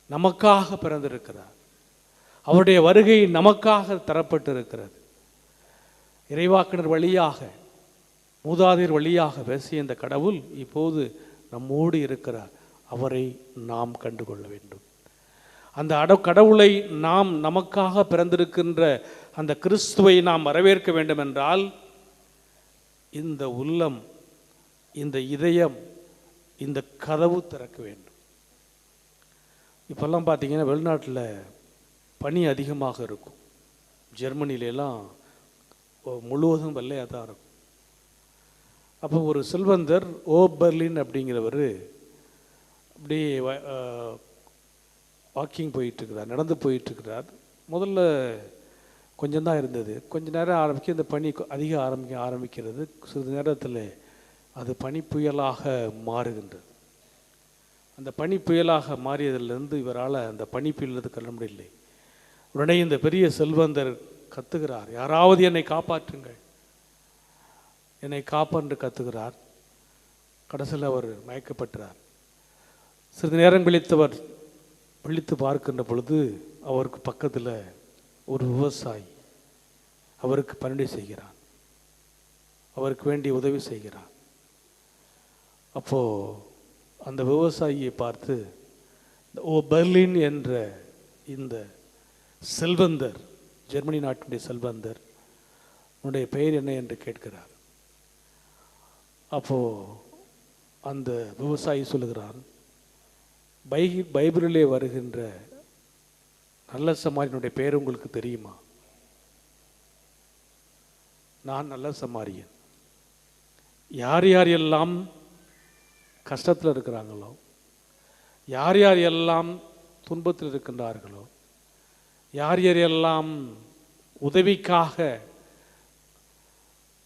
S2: நமக்காக பிறந்திருக்கிறார். அவருடைய வருகை நமக்காக தரப்பட்டிருக்கிறது. இறைவாக்கினர் வழியாக, மூதாதையர் வழியாக பேசிய இந்த கடவுள் இப்போது நம்மோடு இருக்கிறார். அவரை நாம் கண்டுகொள்ள வேண்டும். அந்த கடவுளை நாம் நமக்காக பிறந்திருக்கின்ற அந்த கிறிஸ்துவை நாம் வரவேற்க வேண்டும் என்றால் இந்த உள்ளம், இந்த இதயம், இந்த கதவு திறக்க வேண்டும். இப்போல்லாம் பார்த்தீங்கன்னா வெளிநாட்டில் பனி அதிகமாக இருக்கும். ஜெர்மனிலெல்லாம் முழுவதும் வெள்ளையாக தான் இருக்கும். அப்போ ஒரு செல்வந்தர் ஓபர்லின் அப்படிங்கிறவர் அப்படியே வாக்கிங் போயிட்டுருக்கிறார், நடந்து போயிட்டுருக்கிறார். முதல்ல கொஞ்சம் தான் இருந்தது. கொஞ்ச நேரம் ஆரம்பிக்க இந்த பனி ஆரம்பிக்கிறது. சிறிது நேரத்தில் அது பனி புயலாக மாறுகின்றது. அந்த பனி புயலாக மாறியதிலிருந்து இவரால் அந்த பனி புயலிருந்து கல்ல முடியலை. உடனே இந்த பெரிய செல்வந்தர் கத்துகிறார், யாராவது என்னை காப்பாற்றுங்கள், என்னை காப்பாற்று கத்துகிறார். கடைசியில் அவர் மயக்கப்பட்டார். சிறிது நேரம் கழித்தவர் விழித்து பார்க்கின்ற பொழுது அவருக்கு பக்கத்தில் ஒரு விவசாயி அவருக்கு பணிவிடை செய்கிறான், அவருக்கு வேண்டிய உதவி செய்கிறான். அப்போது அந்த விவசாயியை பார்த்து பெர்லின் என்ற இந்த செல்வந்தர், ஜெர்மனி நாட்டினுடைய செல்வந்தர், உன்னுடைய பெயர் என்ன என்று கேட்கிறார். அப்போது அந்த விவசாயி சொல்லுகிறான், பைபிளிலே வருகின்ற நல்ல சமாரியனுடைய பெயர் உங்களுக்கு தெரியுமா? நான் நல்ல சமாரியன். யார் யார் எல்லாம் கஷ்டத்தில் இருக்கிறாங்களோ, யார் யார் எல்லாம் துன்பத்தில் இருக்கின்றார்களோ, யார் யார் எல்லாம் உதவிக்காக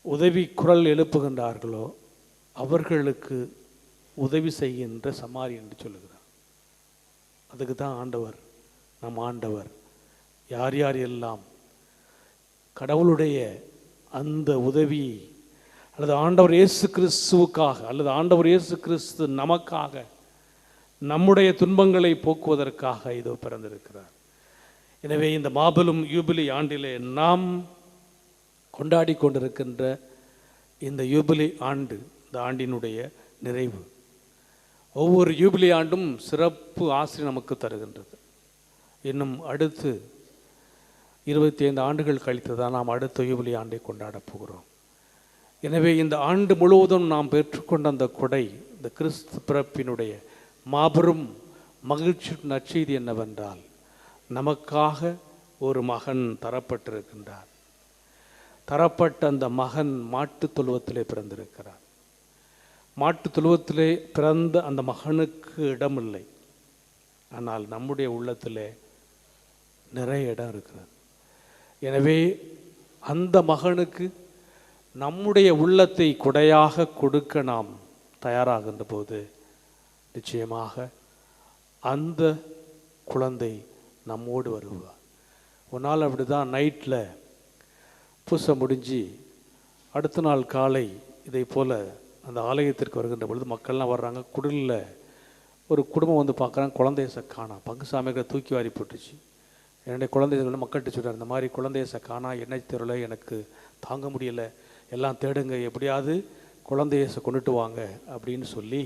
S2: உதவி குரல் எழுப்புகின்றார்களோ அவர்களுக்கு உதவி செய்கின்ற சமாரி என்று சொல்லுகிறார். அதுக்கு தான் ஆண்டவர், நம் ஆண்டவர் யார் யார் எல்லாம் கடவுளுடைய அந்த உதவி அல்லது ஆண்டவர் இயேசு கிறிஸ்துவுக்காக அல்லது ஆண்டவர் இயேசு கிறிஸ்து நமக்காக நம்முடைய துன்பங்களை போக்குவதற்காக இதோ பிறந்திருக்கிறார். எனவே இந்த மாபெரும் யூபிலி ஆண்டிலே நாம் கொண்டாடி கொண்டிருக்கின்ற இந்த யூபிலி ஆண்டு, இந்த ஆண்டினுடைய நிறைவு, ஒவ்வொரு யூபிலி ஆண்டும் சிறப்பு ஆசிரியர் நமக்கு தருகின்றது. இன்னும் அடுத்து 25 ஆண்டுகள் கழித்து தான் நாம் அடுத்த யூபிலி ஆண்டை கொண்டாடப் போகிறோம். எனவே இந்த ஆண்டு முழுவதும் நாம் பெற்றுக்கொண்ட அந்த கொடை, இந்த கிறிஸ்து பிறப்பினுடைய மாபெரும் மகிழ்ச்சி நற்செய்தி என்னவென்றால், நமக்காக ஒரு மகன் தரப்பட்டிருக்கின்றார். தரப்பட்ட அந்த மகன் மாட்டுத் தொழுவத்திலே பிறந்திருக்கிறார். மாட்டுத் தொழுவத்திலே பிறந்த அந்த மகனுக்கு இடமில்லை. ஆனால் நம்முடைய உள்ளத்திலே நிறைய இடம் இருக்கிறது. எனவே அந்த மகனுக்கு நம்முடைய உள்ளத்தை கொடையாக கொடுக்க நாம் தயாராகின்ற போது நிச்சயமாக அந்த குழந்தை நம்மோடு வருவார். ஒரு நாள் அப்படி தான் நைட்டில் பூசை முடிஞ்சு அடுத்த நாள் காலை இதை போல் அந்த ஆலயத்திற்கு வருகின்ற பொழுது மக்கள்லாம் வர்றாங்க. குடிலில் ஒரு குடும்பம் வந்து பார்க்குறாங்க, குழந்தைய காணா. பங்குசாமிகளை தூக்கி வாரி போட்டுச்சு. என்னுடைய குழந்தைகளை மக்கள்கிட்ட சொல்கிறார், இந்த மாதிரி குழந்தைய காணா, என்ன தெருல எனக்கு தாங்க முடியலை, எல்லாம் தேடுங்க, எப்படியாவது குழந்தைய கொண்டுட்டு வாங்க அப்படின்னு சொல்லி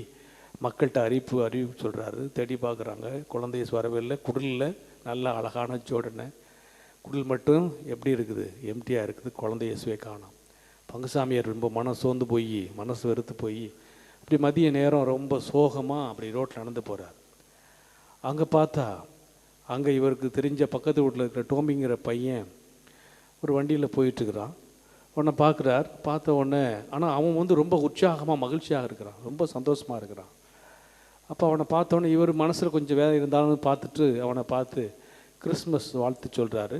S2: மக்கள்கிட்ட அறிவிப்பு சொல்கிறாரு. தேடி பார்க்குறாங்க, குழந்தைய வரவே இல்லை. குடிலில் நல்ல அழகான ஜோடனை, குடில் மட்டும் எப்படி இருக்குது, எம்டியாக இருக்குது, குழந்தையசுவே காணோம். பங்குசாமியார் ரொம்ப மனசோர்ந்து போய், மனசு வெறுத்து போய் அப்படி மதிய நேரம் ரொம்ப சோகமாக அப்படி ரோட்டில் நடந்து போகிறார். அங்கே பார்த்தா அங்கே இவருக்கு தெரிஞ்ச பக்கத்து வீட்டில் இருக்கிற டோமிங்கிற பையன் ஒரு வண்டியில் போயிட்டுருக்கிறான். உடனே பார்க்குறார். பார்த்த உடனே ஆனால் அவன் வந்து ரொம்ப உற்சாகமாக மகிழ்ச்சியாக இருக்கிறான், ரொம்ப சந்தோஷமாக இருக்கிறான். அப்போ அவனை பார்த்தோன்னே இவர் மனசில் கொஞ்சம் வேலை இருந்தாலும் பார்த்துட்டு அவனை பார்த்து கிறிஸ்மஸ் வாழ்த்து சொல்கிறாரு.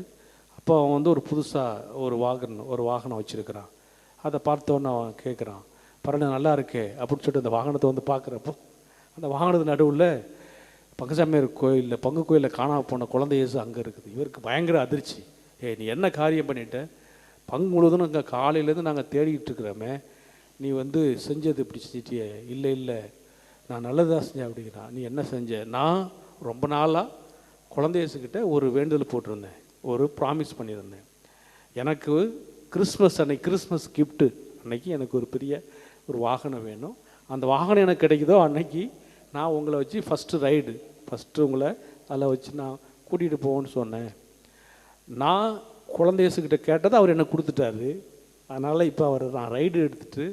S2: அப்போ அவன் வந்து ஒரு புதுசாக ஒரு வாகனம் வச்சுருக்கிறான். அதை பார்த்தோன்னே அவன் கேட்குறான், பரவாயில்ல நல்லா இருக்கே அப்படின்னு சொல்லிட்டு அந்த வாகனத்தை வந்து பார்க்குறப்போ அந்த வாகனத்து நடுவில் பங்குசாமியார் கோயிலில் பங்கு கோயிலில் காணாம போன குழந்தை இயேசு அங்கே இருக்குது. இவருக்கு பயங்கர அதிர்ச்சி. நீ என்ன காரியம் பண்ணிட்ட? பங்கு முழுவதும் நாங்கள் காலையிலேருந்து நாங்கள் தேடிக்கிட்டு இருக்கிறோமே, நீ வந்து செஞ்சது இப்படி செஞ்சிட்டியே? இல்லை இல்லை, நான் நல்லதாக செஞ்சேன் அப்படிங்கிறான். நீ என்ன செஞ்ச? நான் ரொம்ப நாளாக குழந்தை இயேசுக்கிட்ட ஒரு வேண்டுதல் போட்டிருந்தேன், ஒரு ப்ராமிஸ் பண்ணியிருந்தேன். எனக்கு கிறிஸ்மஸ் அன்னைக்கு, கிறிஸ்மஸ் கிஃப்ட்டு அன்னைக்கு எனக்கு ஒரு பெரிய ஒரு வாகனம் வேணும். அந்த வாகனம் எனக்கு கிடைக்குதோ அன்னைக்கு நான் உங்களை வச்சு ஃபஸ்ட்டு உங்களை அதில் வச்சு நான் கூட்டிகிட்டு போவேன்னு சொன்னேன். நான் குழந்தை இயேசுக்கிட்ட கேட்டதை அவர் எனக்கு கொடுத்துட்டாரு. அதனால் இப்போ நான் ரைடு எடுத்துகிட்டு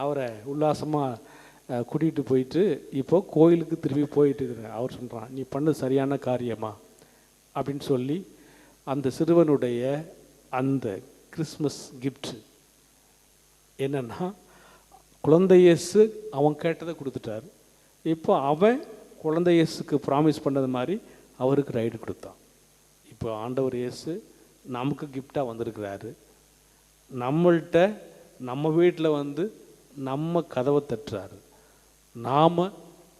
S2: அவரை உல்லாசமாக கூட்டிகிட்டு போயிட்டு இப்போது கோயிலுக்கு திரும்பி போயிட்டு இருக்கிறேன். அவர் சொல்கிறான், நீ பண்ணது சரியான காரியமா அப்படின்னு சொல்லி அந்த சிறுவனுடைய அந்த கிறிஸ்மஸ் கிஃப்ட் என்னென்னா, குழந்தை இயேசு அவன் கேட்டதை கொடுத்துட்டார். இப்போ அவன் குழந்தை இயேசுக்கு ப்ராமிஸ் பண்ணது மாதிரி அவருக்கு ரைடு கொடுத்தான். இப்போ ஆண்டவர் இயேசு நமக்கு கிஃப்டாக வந்திருக்கிறாரு. நம்மள்கிட்ட நம்ம வீட்டில் வந்து நம்ம கதவை தட்டுறாரு. நாம்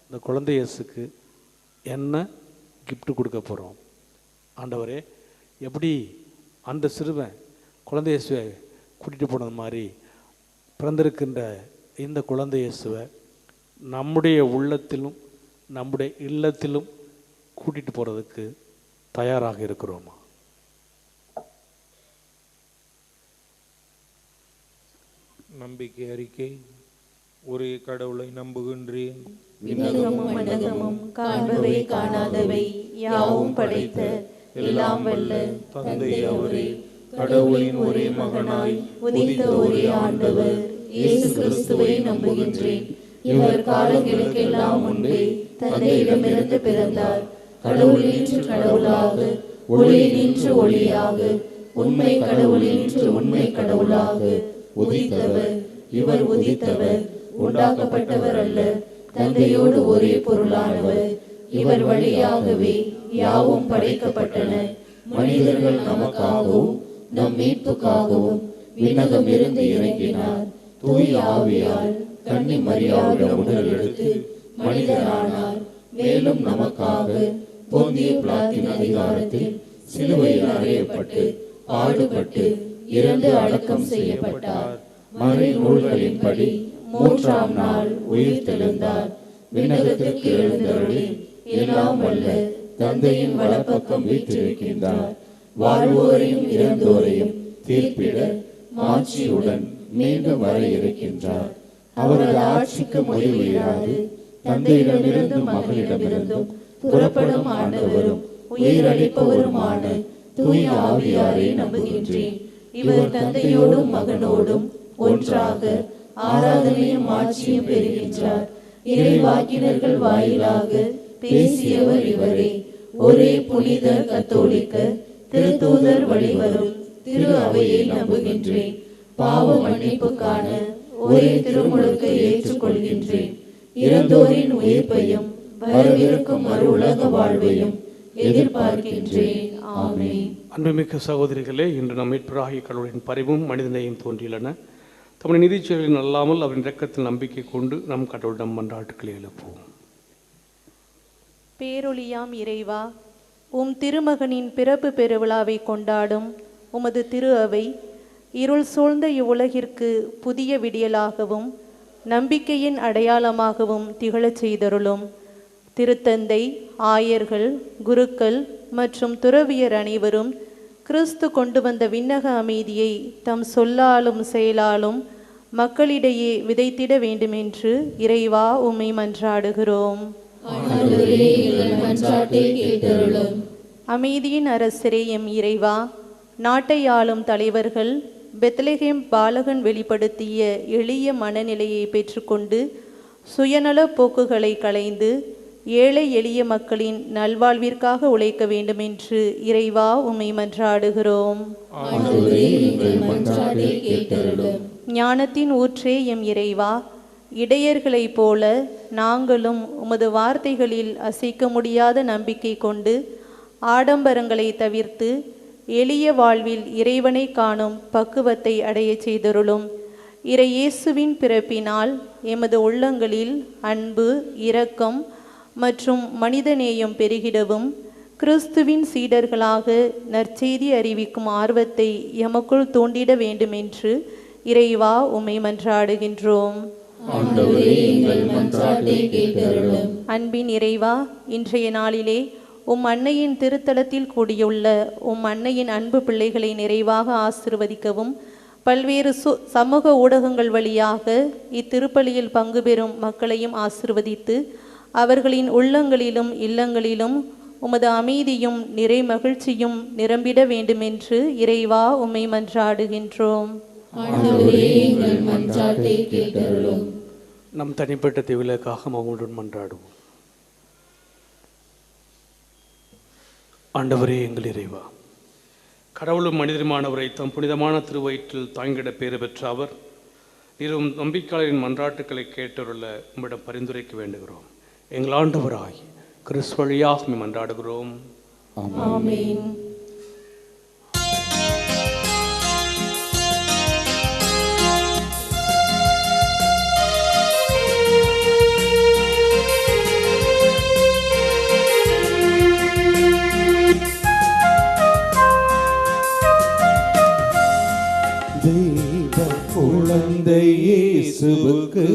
S2: இந்த குழந்தை இயேசுக்கு என்ன கிஃப்ட் கொடுக்க போகிறோம்? ஆண்டவரே, எப்படி அந்த சிறுவன் குழந்தை இயேசுவை கூட்டிகிட்டு போனது மாதிரி பிறந்திருக்கின்ற இந்த குழந்தை இயேசுவை நம்முடைய உள்ளத்திலும் நம்முடைய இல்லத்திலும் கூட்டிகிட்டு போகிறதுக்கு தயாராக இருக்கிறோமா?
S7: நம்பிக்கை அறிக்கை. ஒரே கடவுளை நம்புகின்றேன்.
S4: விண்ணகமும் மண்டகமும் காண்பவை காணாதவை யாவும் படைத்த எல்லாம் வல்ல
S7: தந்தை அவரே, கடவுளின் ஒரே மகனாய்
S4: உதித்த ஒரே ஆண்டவர் இயேசு கிறிஸ்துவை நம்புகின்றேன். இவர் காலங்களுக்கெல்லாம் முன்பே தந்தையிடமிருந்து பிறந்தார். கடவுளினின்று கடவுளாக, ஒளியினின்று ஒளியாக, உண்மை கடவுளினின்று உண்மை கடவுளாக உதித்தவர். இவர் உதித்தவர், உண்டாக்கப்பட்டவர் அல்ல, தந்தையோடு ஒரே பொருளானவர். இவர் வழியாகவே யாவும் படைக்கப்பட்டன. மனிதர்கள் நமக்காகவும் நம் மீட்புக்காகவும் விண்ணகம் இருந்து இறங்கினார். தூய ஆவியால் கன்னி மரியாவிடம் உடல் எடுத்து மனிதரானார். மேலும் நமக்காக போந்திய பிலாத்தின் அதிகாரத்தில் சிலுவையில் அறையப்பட்டு பாடுபட்டு இறந்து அடக்கம் செய்யப்பட்டார். மறை நூல்களின்படி மூன்றாம் நாள் உயிர் தெழுந்தார். விண்ணகத்திற்கு எழுந்தருளி எல்லாம் வல்ல தந்தையின் வலப்பக்கம் வீற்றிருக்கின்றார். வாழ்வோரையும் இறந்தோரையும் தீர்ப்பிட மாட்சியுடன் மீண்டும் வர இருக்கின்றார். அவரது ஆட்சிக்கு முடிவு இராது. தந்தையிடமிருந்தும் மகளிடமிருந்தும் புறப்படும் ஆண்டவரும் உயிரளிப்பவருமான தூய ஆவியாரை நம்புகின்றேன். இவர் தந்தையோடும் மகனோடும் ஒன்றாக ஆராதனையும் ஆட்சியும் பெறுகின்றார். இறைவாக்கினர்கள் வாயிலாக பேசியவர் இவரே. ஒரே புனித கத்தோலிக்க திருத்தூதர் வழிவரும் திரு அவையை நம்புகின்றேன். பாவ மன்னிப்புக்கான ஒரே திருமுழுக்கை ஏற்றுக்கொள்கின்றேன். இறந்தோரின் உயிர்ப்பையும் வரவிருக்கும் மறு உலக வாழ்வையும் எதிர்பார்க்கின்றேன். ஆமென்.
S2: அன்புமிக்க சகோதரிகளே, இன்று நம் மீட்பராகிய கடவுளின் பரிவும் மனிதனையும் தோன்றியுள்ளன. தம்முடைய நீதிச்செயலில் அல்லாமல் அவரின் இரக்கத்தில் நம்பிக்கை கொண்டு நம் கடவுளிடம் மன்றாட்டுக்களை எழுப்புவோம்.
S8: பேரொளியாம் இறைவா, உம் திருமகனின் பிறப்பு பெருவிழாவை கொண்டாடும் உமது திரு அவை இருள் சூழ்ந்த இவ்வுலகிற்கு புதிய விடியலாகவும் நம்பிக்கையின் அடையாளமாகவும் திகழச் செய்தருளும். திருத்தந்தை, ஆயர்கள், குருக்கள் மற்றும் துறவியர் அனைவரும் கிறிஸ்து கொண்டு வந்த விண்ணக அமைதியை தம் சொல்லாலும் செயலாலும் மக்களிடையே விதைத்திட வேண்டுமென்று இறைவா உம்மை மன்றாடுகிறோம். அமைதியின் அரசரே எம் இறைவா, நாட்டை ஆளும் தலைவர்கள் பெத்லகேம் பாலகன் வெளிப்படுத்திய எளிய மனநிலையை பெற்றுக்கொண்டு சுயநல போக்குகளை களைந்து ஏழை எளிய மக்களின் நல்வாழ்விற்காக உழைக்க வேண்டுமென்று இறைவா உம்மை மன்றாடுகிறோம். ஞானத்தின் ஊற்றே எம் இறைவா, இடையர்களைப் போல நாங்களும் உமது வார்த்தைகளில் அசைக்க முடியாத நம்பிக்கை கொண்டு ஆடம்பரங்களை தவிர்த்து எளிய வாழ்வில் இறைவனை காணும் பக்குவத்தை அடையச் செய்தருளும். இறை இயேசுவின் பிறப்பினால் எமது உள்ளங்களில் அன்பு, இரக்கம் மற்றும் மனிதநேயம் பெருகிடவும் கிறிஸ்துவின் சீடர்களாக நற்செய்தி அறிவிக்கும் ஆர்வத்தை எமக்குள் தூண்டிட வேண்டுமென்று இறைவா உம்மை மன்றாடுகின்றோம். அன்பின் இறைவா, இன்றைய நாளிலே உம் அன்னையின் திருத்தலத்தில் கூடியுள்ள உம் அன்னையின் அன்பு பிள்ளைகளை நிறைவாக ஆசிர்வதிக்கவும் பல்வேறு சமூக ஊடகங்கள் வழியாக இத்திருப்பலியில் பங்கு பெறும் மக்களையும் ஆசிர்வதித்து அவர்களின் உள்ளங்களிலும் இல்லங்களிலும் உமது அமைதியும் நிறை மகிழ்ச்சியும் நிரம்பிட வேண்டுமென்று இறைவா உம்மை மன்றாடுகின்றோம்.
S2: நம் தனிப்பட்ட தேவைகளுக்காக அவங்களுடன் மன்றாடுவோம். ஆண்டவரே எங்கள் இறைவா, கடவுளும் மனிதருமானவரை தம் புனிதமான திருவயிற்றில் தாங்கிட பேறு பெற்ற அவர் நீரும் நம்பிக்கையாளரின் மன்றாட்டுக்களை கேட்டருள உம்மிடம் பரிந்துரைக்க வேண்டுகிறோம். எங்கள் ஆண்டவராய் கிறிஸ்து வழியாக மன்றாடுகிறோம்.
S4: ஆமென்.
S7: குழந்தை இயேசுவுக்கு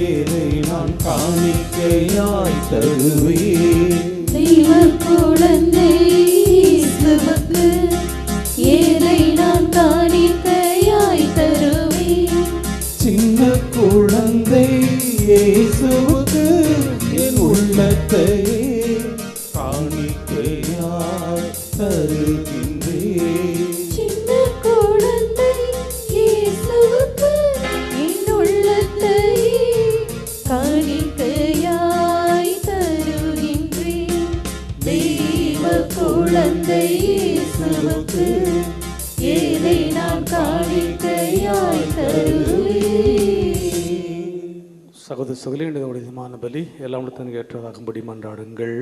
S7: ஏதை நான் காணிக்கையாய் தருவேன்.
S4: தெய்வ குழந்தை இயேசுவுக்கு ஏதை நான் காணிக்கையாய் தருவேன்.
S7: சின்ன குழந்தை இயேசுவுக்கு என் உள்ளத்தை காணிக்கையாய் தருகின்றேன்.
S4: குழந்தை இயேசுவுக்கு ஏதை நான் காணிக்கையாய் தருவேன்.
S2: சகோதர சகோதரிமான பலி எல்லாம் தனக்கு ஏற்றதாகும்படி மன்றாடுங்கள்.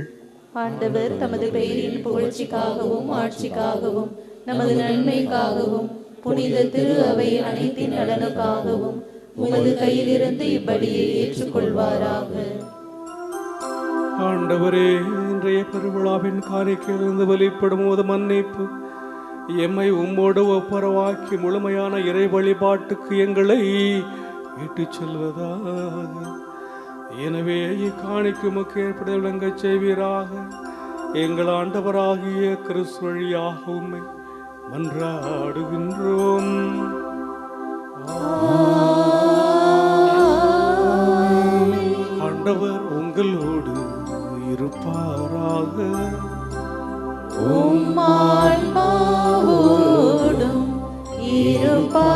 S8: ஆண்டவர் தமது பெயரின் புகழ்ச்சிக்காகவும் ஆட்சிக்காகவும் நமது நன்மைக்காகவும் புனித திரு அவை அனைத்தின் நலனுக்காகவும் உமது கையிலிருந்து இப்படியை ஏற்றுக்கொள்வாராக.
S2: ஆண்டவரே, இன்றைய பெருவிழாவின் காணிக்கையிலிருந்து வெளிப்படும் போது மன்னிப்பு எம்மை உம்மோடு ஒப்புரவாக்கி முழுமையான இறை வழிபாட்டுக்கு எங்களை இட்டுச் செல்வதாக. எனவே இக்காணிக்கு முக்கிய ஏற்பட விளங்கச் செய்வீராக. எங்கள் ஆண்டவராகிய கிறிஸ்து வழியாக உம்மை மன்றாடுகின்றோம். ஆண்டவர் உங்களோடு இருப்பாராக.
S8: இருப்பாராக.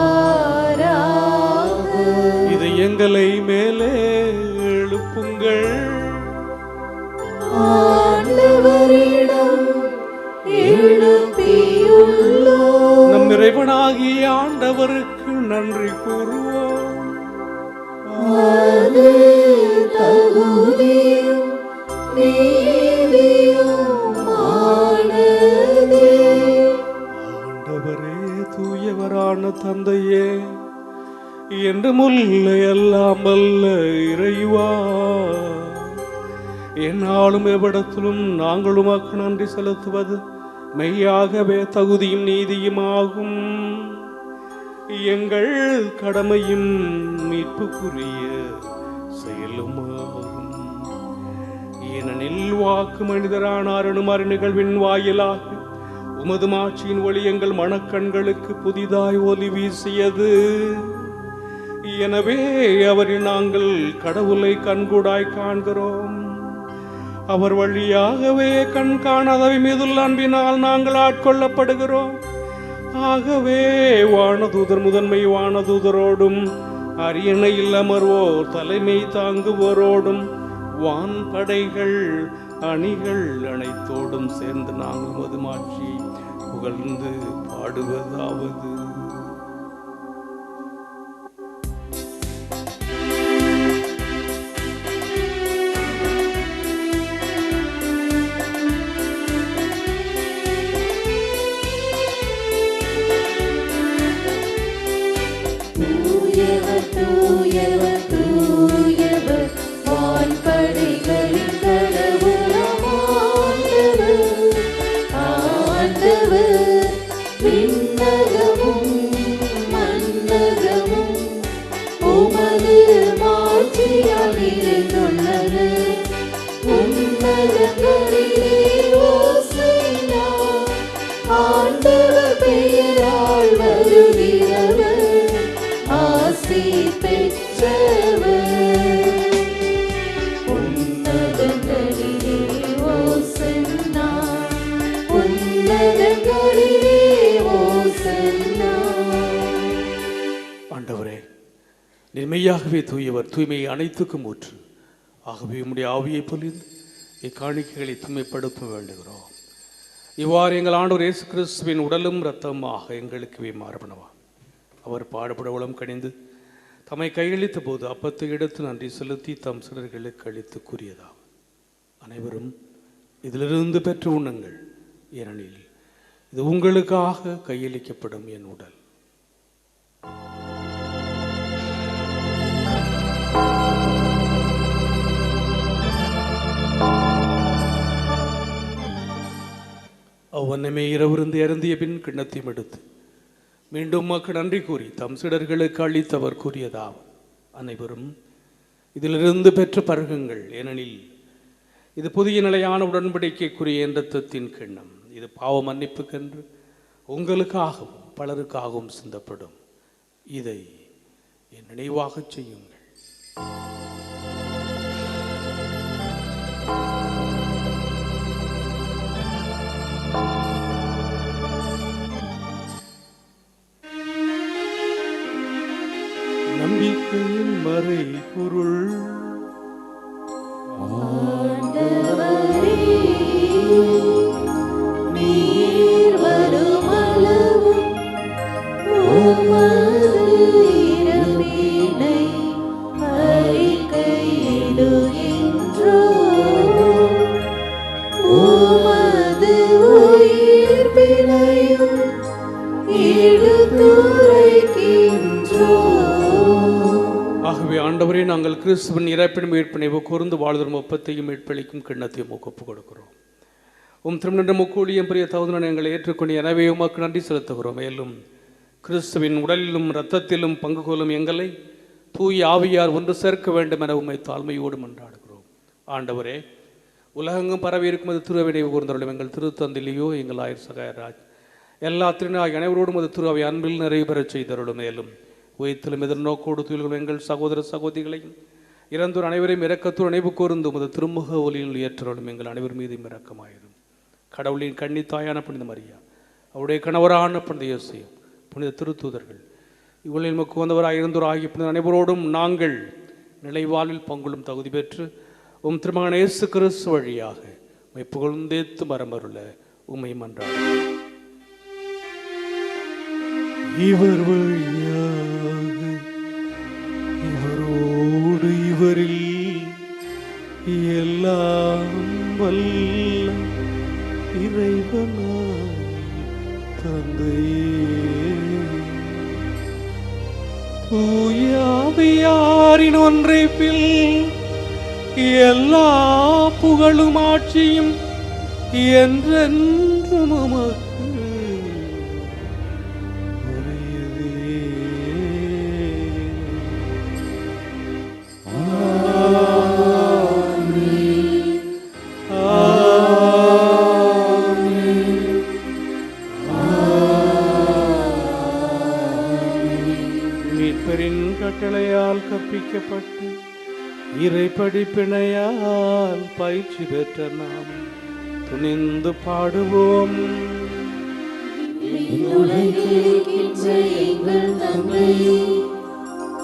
S2: இது எங்களை மேலே எழுப்புங்கள்.
S4: ஆண்டவரிடம் எழுப்பியுள்ளோம்.
S2: நம் இறைவனாகிய ஆண்டவருக்கு நன்றி கூறுவோம்.
S4: அது தகுதியும் நீதியுமானதே.
S2: ஆண்டவரே, தூயவரான தந்தையே, என்றுமுள்ள எல்லாம் வல்ல இறைவா, என்னாலும் எவ்விடத்திலும் நாங்கள் உமக்கு நன்றி செலுத்துவது மெய்யாகவே தகுதியும் நீதியுமாகும். எங்கள் கடமையும் மீட்புக்குரிய செயலுமாகும். ஏனெனில் வாக்கு மனிதரானார் எனும் நிகழ்வின் வாயிலாக உமது மாட்சியின் ஒளி எங்கள் மனக்கண்களுக்கு புதிதாய் ஒளி வீசியது. எனவே அவரில் நாங்கள் கடவுளை கண்கூடாய் காண்கிறோம். அவர் வழியாகவே கண் காணாதவை மீதுள்ள அன்பினால் நாங்கள் ஆட்கொள்ளப்படுகிறோம். ஆகவே வானதூதர் முதன்மை வானதூதரோடும் அரியணையில் அமர்வோர் தலைமை தாங்குவோரோடும் வான் படைகள் அணிகள் அனைத்தோடும் சேர்ந்து நாங்கள் மதுமாட்சி புகழ்ந்து பாடுவதாவது:
S4: தூயவர் தூயவர் தூயவர் வான்படைகளின் கடவுளாம் ஆண்டவர். ஆண்டவர் விண்ணகமும் மண்ணகமும் உமது மாட்சியால் நிறைந்துள்ளன. உன்னதங்களிலே ஓசைனா. ஆண்டவர் பெயரால் வருகிறவர் ஆசி பெற்றவர். உன்னதங்களிலே ஓசன்னா. உன்னதங்களிலே ஓசன்னா.
S2: ஆண்டவரே, நிர்மையாகவே தூயவர், தூய்மையை அனைத்துக்கும் ஊற்று. ஆகவே உம்முடைய ஆவியை பொழிந்து இக்காணிக்கைகளை தூய்மைப்படுத்த வேண்டுகிறோம். இவ்வாறு எங்கள் ஆண்டவர் இயேசு கிறிஸ்துவின் உடலும் இரத்தமாக எங்களுக்கு மாறுபனவா. அவர் பாடுபட உளம் கணிந்து தம்மை கையளித்த போது அப்பத்தை எடுத்து நன்றி செலுத்தி தம் சிலர்களுக்கு அளித்து கூறியதாம்: அனைவரும் இதிலிருந்து பெற்று உண்ணுங்கள், ஏனெனில் இது உங்களுக்காக கையளிக்கப்படும் என் உடல். அவ்வண்ணமே இரவிருந்து இறந்திய பின் கிண்ணத்தையும் எடுத்து மீண்டும் மக்கள் நன்றி கூறி தம் சீடர்களுக்கு அளித்தவர் கூறியதாம்: அனைவரும் இதிலிருந்து பெற்று பருகுங்கள், ஏனெனில் இது புதிய நிலையான உடன்படிக்கைக்குரிய இரத்தத்தின் கிண்ணம். இது பாவ மன்னிப்புக்கென்று உங்களுக்காகவும் பலருக்காகவும் சிந்தப்படும். இதை என் நினைவாகச் செய்யுங்கள். நம்பிக்கையின் மறை பொருள்.
S4: ஆண்டவரே, நீர் வருமளவும் உமது இறப்பினை அறிக்கையிடுகின்றோம். உமது உயிர்ப்பினையும் எடுத்துரைக்கின்றோம்.
S2: ஆகவே ஆண்டவரே, நாங்கள் கிறிஸ்துவின் இறப்பின் மீட்பினை கூர்ந்து வாழ்தரும் ஒப்பத்தையும் மீட்பளிக்கும் கிண்ணத்தையும் ஒப்புக் கொடுக்கிறோம். திருமண முக்கூலியம் பிரிய தகுதியுடன் எங்களை ஏற்றுக்கொண்டு எனவே உமக்கு நன்றி செலுத்துகிறோம். மேலும் கிறிஸ்துவின் உடலிலும் இரத்தத்திலும் பங்கு கொள்ளும் எங்களை தூய் ஆவியார் ஒன்று சேர்க்க வேண்டும் என உம்மை தாழ்மையோடு மன்றாடுகிறோம். ஆண்டவரே, உலகெங்கும் பரவி இருக்கும் அது திருவினை கூர்ந்தருளும். எங்கள் திருத்தந்திலேயோ எங்கள் ஆயர் சகாயராஜ் எல்லா திருநாய் அனைவரோடும் அது திருவை அன்பில் நிறைவு பெறச் செய்தருளும். மேலும் உயிர்த்திலும் எதிர்நோக்கோடு துயில்களும் எங்கள் சகோதர சகோதரிகளையும் இறந்தோர் அனைவரையும் இரக்கத்தோடு நினைவு கூர்ந்து உமது திருமுக ஒலியில் ஏற்றருளும். எங்கள் அனைவர் மீதும் இரக்கமாயிரும். கடவுளின் கன்னி தாயான புனித மரியா, அவருடைய கணவரான புனித யோசேப்பு, புனித திருத்தூதர்கள், இவளில் நமக்கு வந்தவராக இருந்தோர் ஆகிய புனித அனைவரோடும் நாங்கள் நிலைவாழ்வில் பங்குளும் தகுதி பெற்று உம் திருமகன் இயேசு கிறிஸ்து வழியாக உம்மை புகழ்ந்தேத்து மரமருள உம்மை மன்றாடுகிறோம். இவர் வழியாக இவரோடு இவரில் எல்லாம் வல்ல இறைவனாய் தந்தையே தூய ஆவியாரின் ஒன்றைப்பில் எல்லா புகழும் ஆட்சியும் என்றென்றும் உமக்கு உரியதே. மீட்பரின் கட்டளையால் கற்பிக்கப்பட்டு இறை படிப்பினையால் பயிற்சி பெற்ற நாம் துணிந்து பாடுவோம்.
S4: எங்கள் தந்தையே,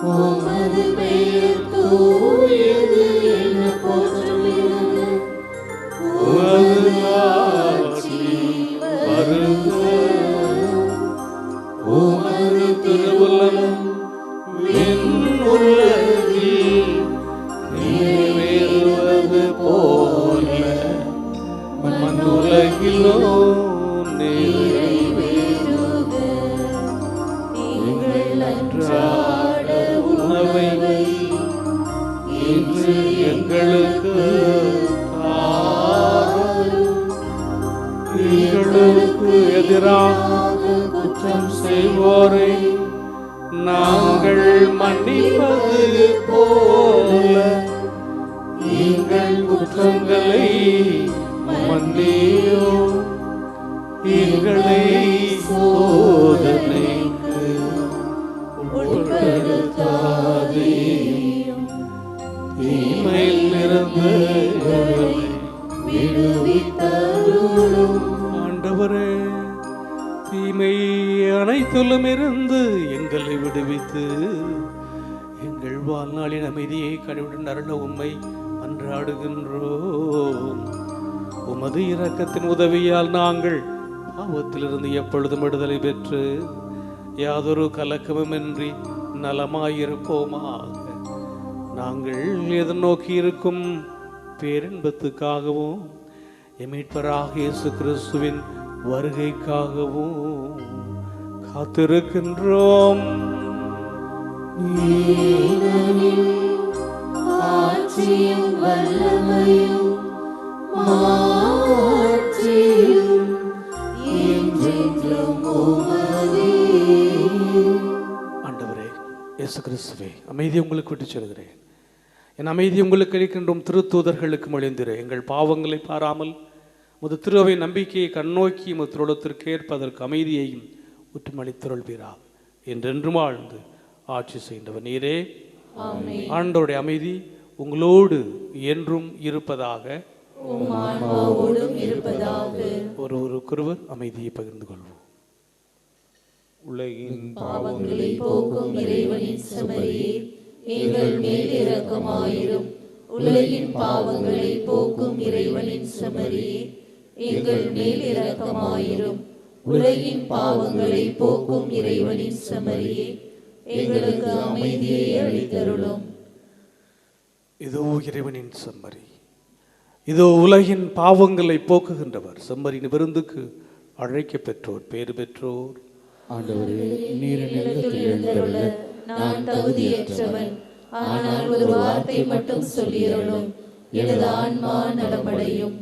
S4: உமது பெயர் தூயது என போற்றுகிறது.
S2: உமது ஆட்சி வருக. உமது திருவுளம் விண்ணுலகில் நிறைவேறுவது போல மண்ணுலகிலோ
S4: நிறைவேறுக. எங்கள் அன்றாட
S2: உணவை இன்று எங்களுக்கு தாரும். எங்களுக்கு எதிராக குற்றம் செய்வோரை நாங்கள் மன்னிப்பது போல எங்கள் குற்றங்களை மன்னியும். எங்களை சோதனைக்கு உட்படுத்தாதேயும், தீமையிலிருந்து எங்களை
S4: விடுவித்தருளும்.
S2: ஆண்டவரே, தீமை அனைத்திலும் இருந்து எங்களை விடுவித்து எங்கள் வாழ்நாளின் அமைதியை கனிவுடன் அருள உம்மை மன்றாடுகின்றோம். உமது இரக்கத்தின் உதவியால் நாங்கள் பாவத்திலிருந்து எப்பொழுதும் விடுதலை பெற்று யாதொரு கலக்கமுமின்றி நலமாயிருப்போமாக. நாங்கள் எதிர்நோக்கி இருக்கும் பேரின்பத்துக்காகவும் எமீட்பராக இயேசு கிறிஸ்துவின் வருகைக்காகவும் காத்திருக்கின்றோம்.
S4: ஆட்சியும் வல்லமையும் மாட்சியும் என்றென்றும் உமதே.
S2: ஆண்டவரே இயேசு கிறிஸ்துவே, அமைதி உங்களுக்கு விட்டு செல்கிறேன். என் அமைதி உங்களுக்கு அளிக்கின்றோம். திருத்தூதர்களுக்கு மொழிந்திரு. எங்கள் பாவங்களை பாராமல் முது திருவை நம்பிக்கையை கண்ணோக்கி முத்திரோளத்திற்கு ஏற்பதற்கு அமைதியையும் உற்றுமளித்தருள்வீராக. என்றென்றும் வாழ்ந்து ஆட்சி செய்தவர் நீரே. ஆண்டவருடைய அமைதி உங்களோடு என்றும் இருப்பதாக. ஒருவருக்கொருவர் அமைதியை பகிர்ந்து கொள்வோம்.
S7: உலகின்
S4: பாவங்களை போக்கும் இறைவனின் செம்மறியே, எங்கள் மேல் இரக்கமாயிரும். உலகின் பாவங்களை போக்கும் இறைவனின் செம்மறியே, எங்கள் மேல் இரக்கமாயிரும். உலகின் பாவங்களை போக்கும் இறைவனின் செம்மறியே, எங்களுக்கு அமைதியை அளித்தருளும்.
S2: இதோ இறைவனின் செம்மறி, இதோ உலகின் பாவங்களை போக்குகின்றவர். செம்மறியின் விருந்துக்கு அழைக்க பெற்றோர் பேறு பெற்றோர்.
S1: ஆண்டவரே, நீர் நிலத்தில் எழுந்தருள
S4: நான் தகுதியற்றவன். ஆனால் ஒரு வார்த்தை மட்டும் சொல்லியருளும், எனது ஆன்மா நலமடையும்.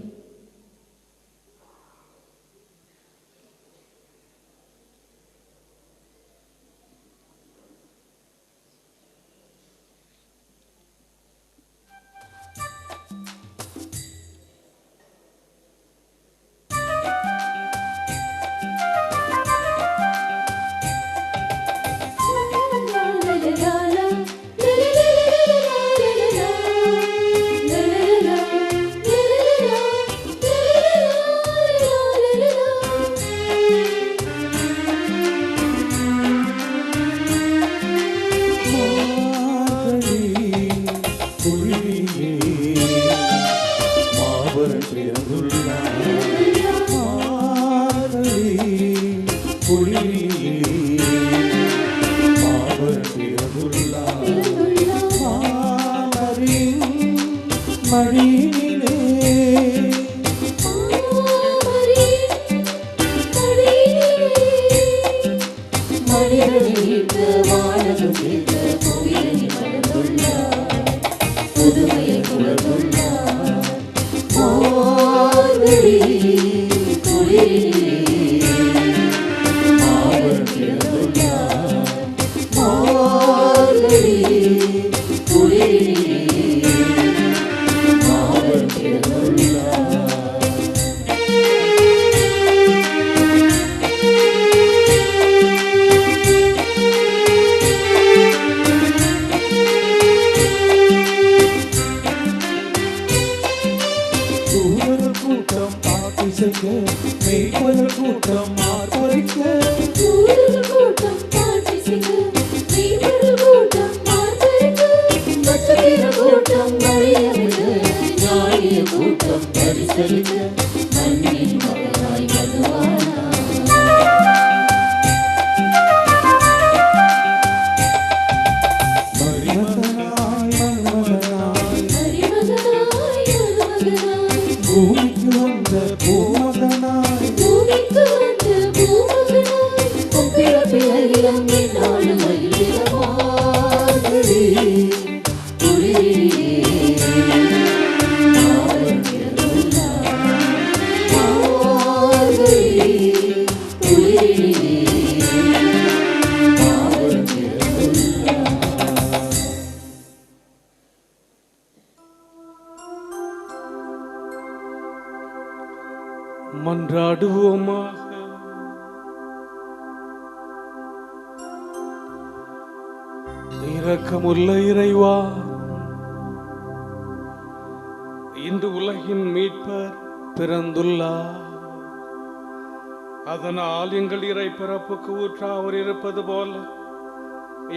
S7: மாபரன் பிறந்துள்ளார் மாதவி குளிரிலே மாபரன் பிறந்துள்ளார் மாமரின் மடியிலே கூட்டம் பாட்டிசைக்க மெய்ப்பொருள் கூட்டம் மார்பரிக்க
S4: கூட்டம் பாட்டிசைக்க மெய்ப்பொருள் கூட்டம் மார்பரிக்க நட்சத்திர கூட்டம் வழியமிட ஞானிய கூட்டம் பரிசலிக்க மண்ணின் மகனாய் மதுவானா
S7: பூமிக்கு வந்த பூமகனாய்
S4: பிறப்பிலையிலும் என்னாலும் மகிழ்கிறமாதடி குளிரிலே மாபரன் பிறந்துள்ளார் மாதடி குளிரிலே மாபரன் பிறந்துள்ளார்.
S2: மன்றாடுவோமாக. இரக்கமுள்ள இறைவா, இன்று உலகின் மீட்பர் பிறந்துள்ளார். அதனால் எங்கள் இறை பிறப்புக்கு ஊற்றாவர் இருப்பது போல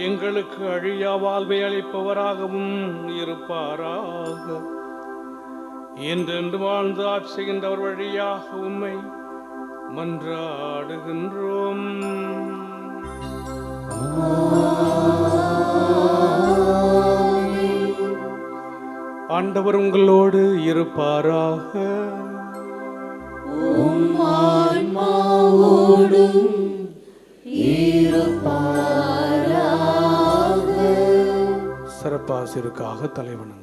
S2: எங்களுக்கு அழியா வாழ்வை அளிப்பவராகவும் இருப்பாராக. என்றென்று வாழ்ந்து ஆட்சிகின்றவர் வழியாக உம்மை மன்றாடுகின்றோம். ஆண்டவர் உங்களோடு இருப்பாராக. சிறப்பாசிற்காக தலைவணங்கும்.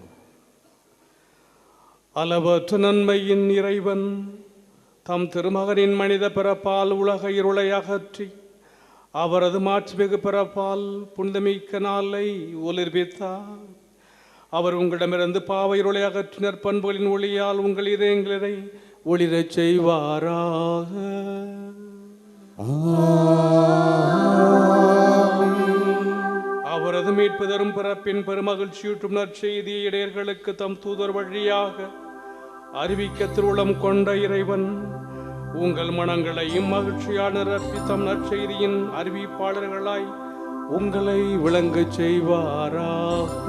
S2: அளவற்ற நன்மையின் இறைவன் தம் திருமகனின் மனித பிறப்பால் உலக இருளை அகற்றி அவரது மாட்சிமிகு பிறப்பால் புனிதமிக்க நாளை ஒளிர்வித்தார். அவர் உங்களிடமிருந்து பாவ இருளை அகற்றி நற்பண்புகளின் ஒளியால் உங்கள் இதயங்களை ஒளிரச் செய்வாராக. அவரது மீட்பு தரும் பிறப்பின் பெருமகிழ்ச்சியூட்டும் நற்செய்தியை இடையர்களுக்கு தம் தூதர் வழியாக அறிவிக்க திருவுளம் கொண்ட இறைவன் உங்கள் மனங்களையும் மகிழ்ச்சியால் நிரப்பி தம் நற்செய்தியின் அறிவிப்பாளர்களாய் உங்களை விளங்கச் செய்வாராக.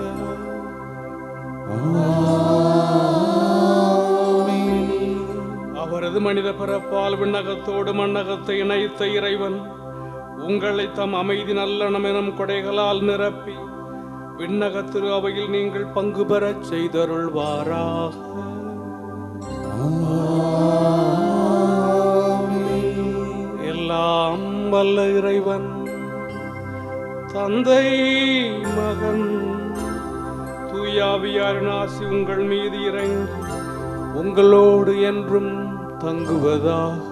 S2: அவரது மனித பிறப்பால் விண்ணகத்தோடு மண்ணகத்தை இணைத்த இறைவன் உங்களை தம் அமைதி நல்லெண்ணம் எனும் கொடைகளால் நிரப்பி விண்ணக திரு அவையில் நீங்கள் பங்கு பெறச் செய்தருள்வாராக. எல்லாம் வல்ல இறைவன் தந்தை மகன் தூயாவியாரின் ஆசி உங்கள் மீது இறங்கி உங்களோடு என்றும் தங்குவதாக.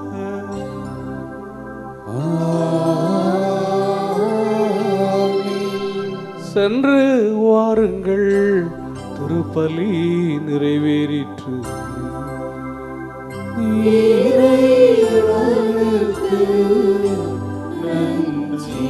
S2: சென்று வாருங்கள், திருப்பலி நிறைவேறிற்று.
S4: இறைவனுக்கு நன்றி.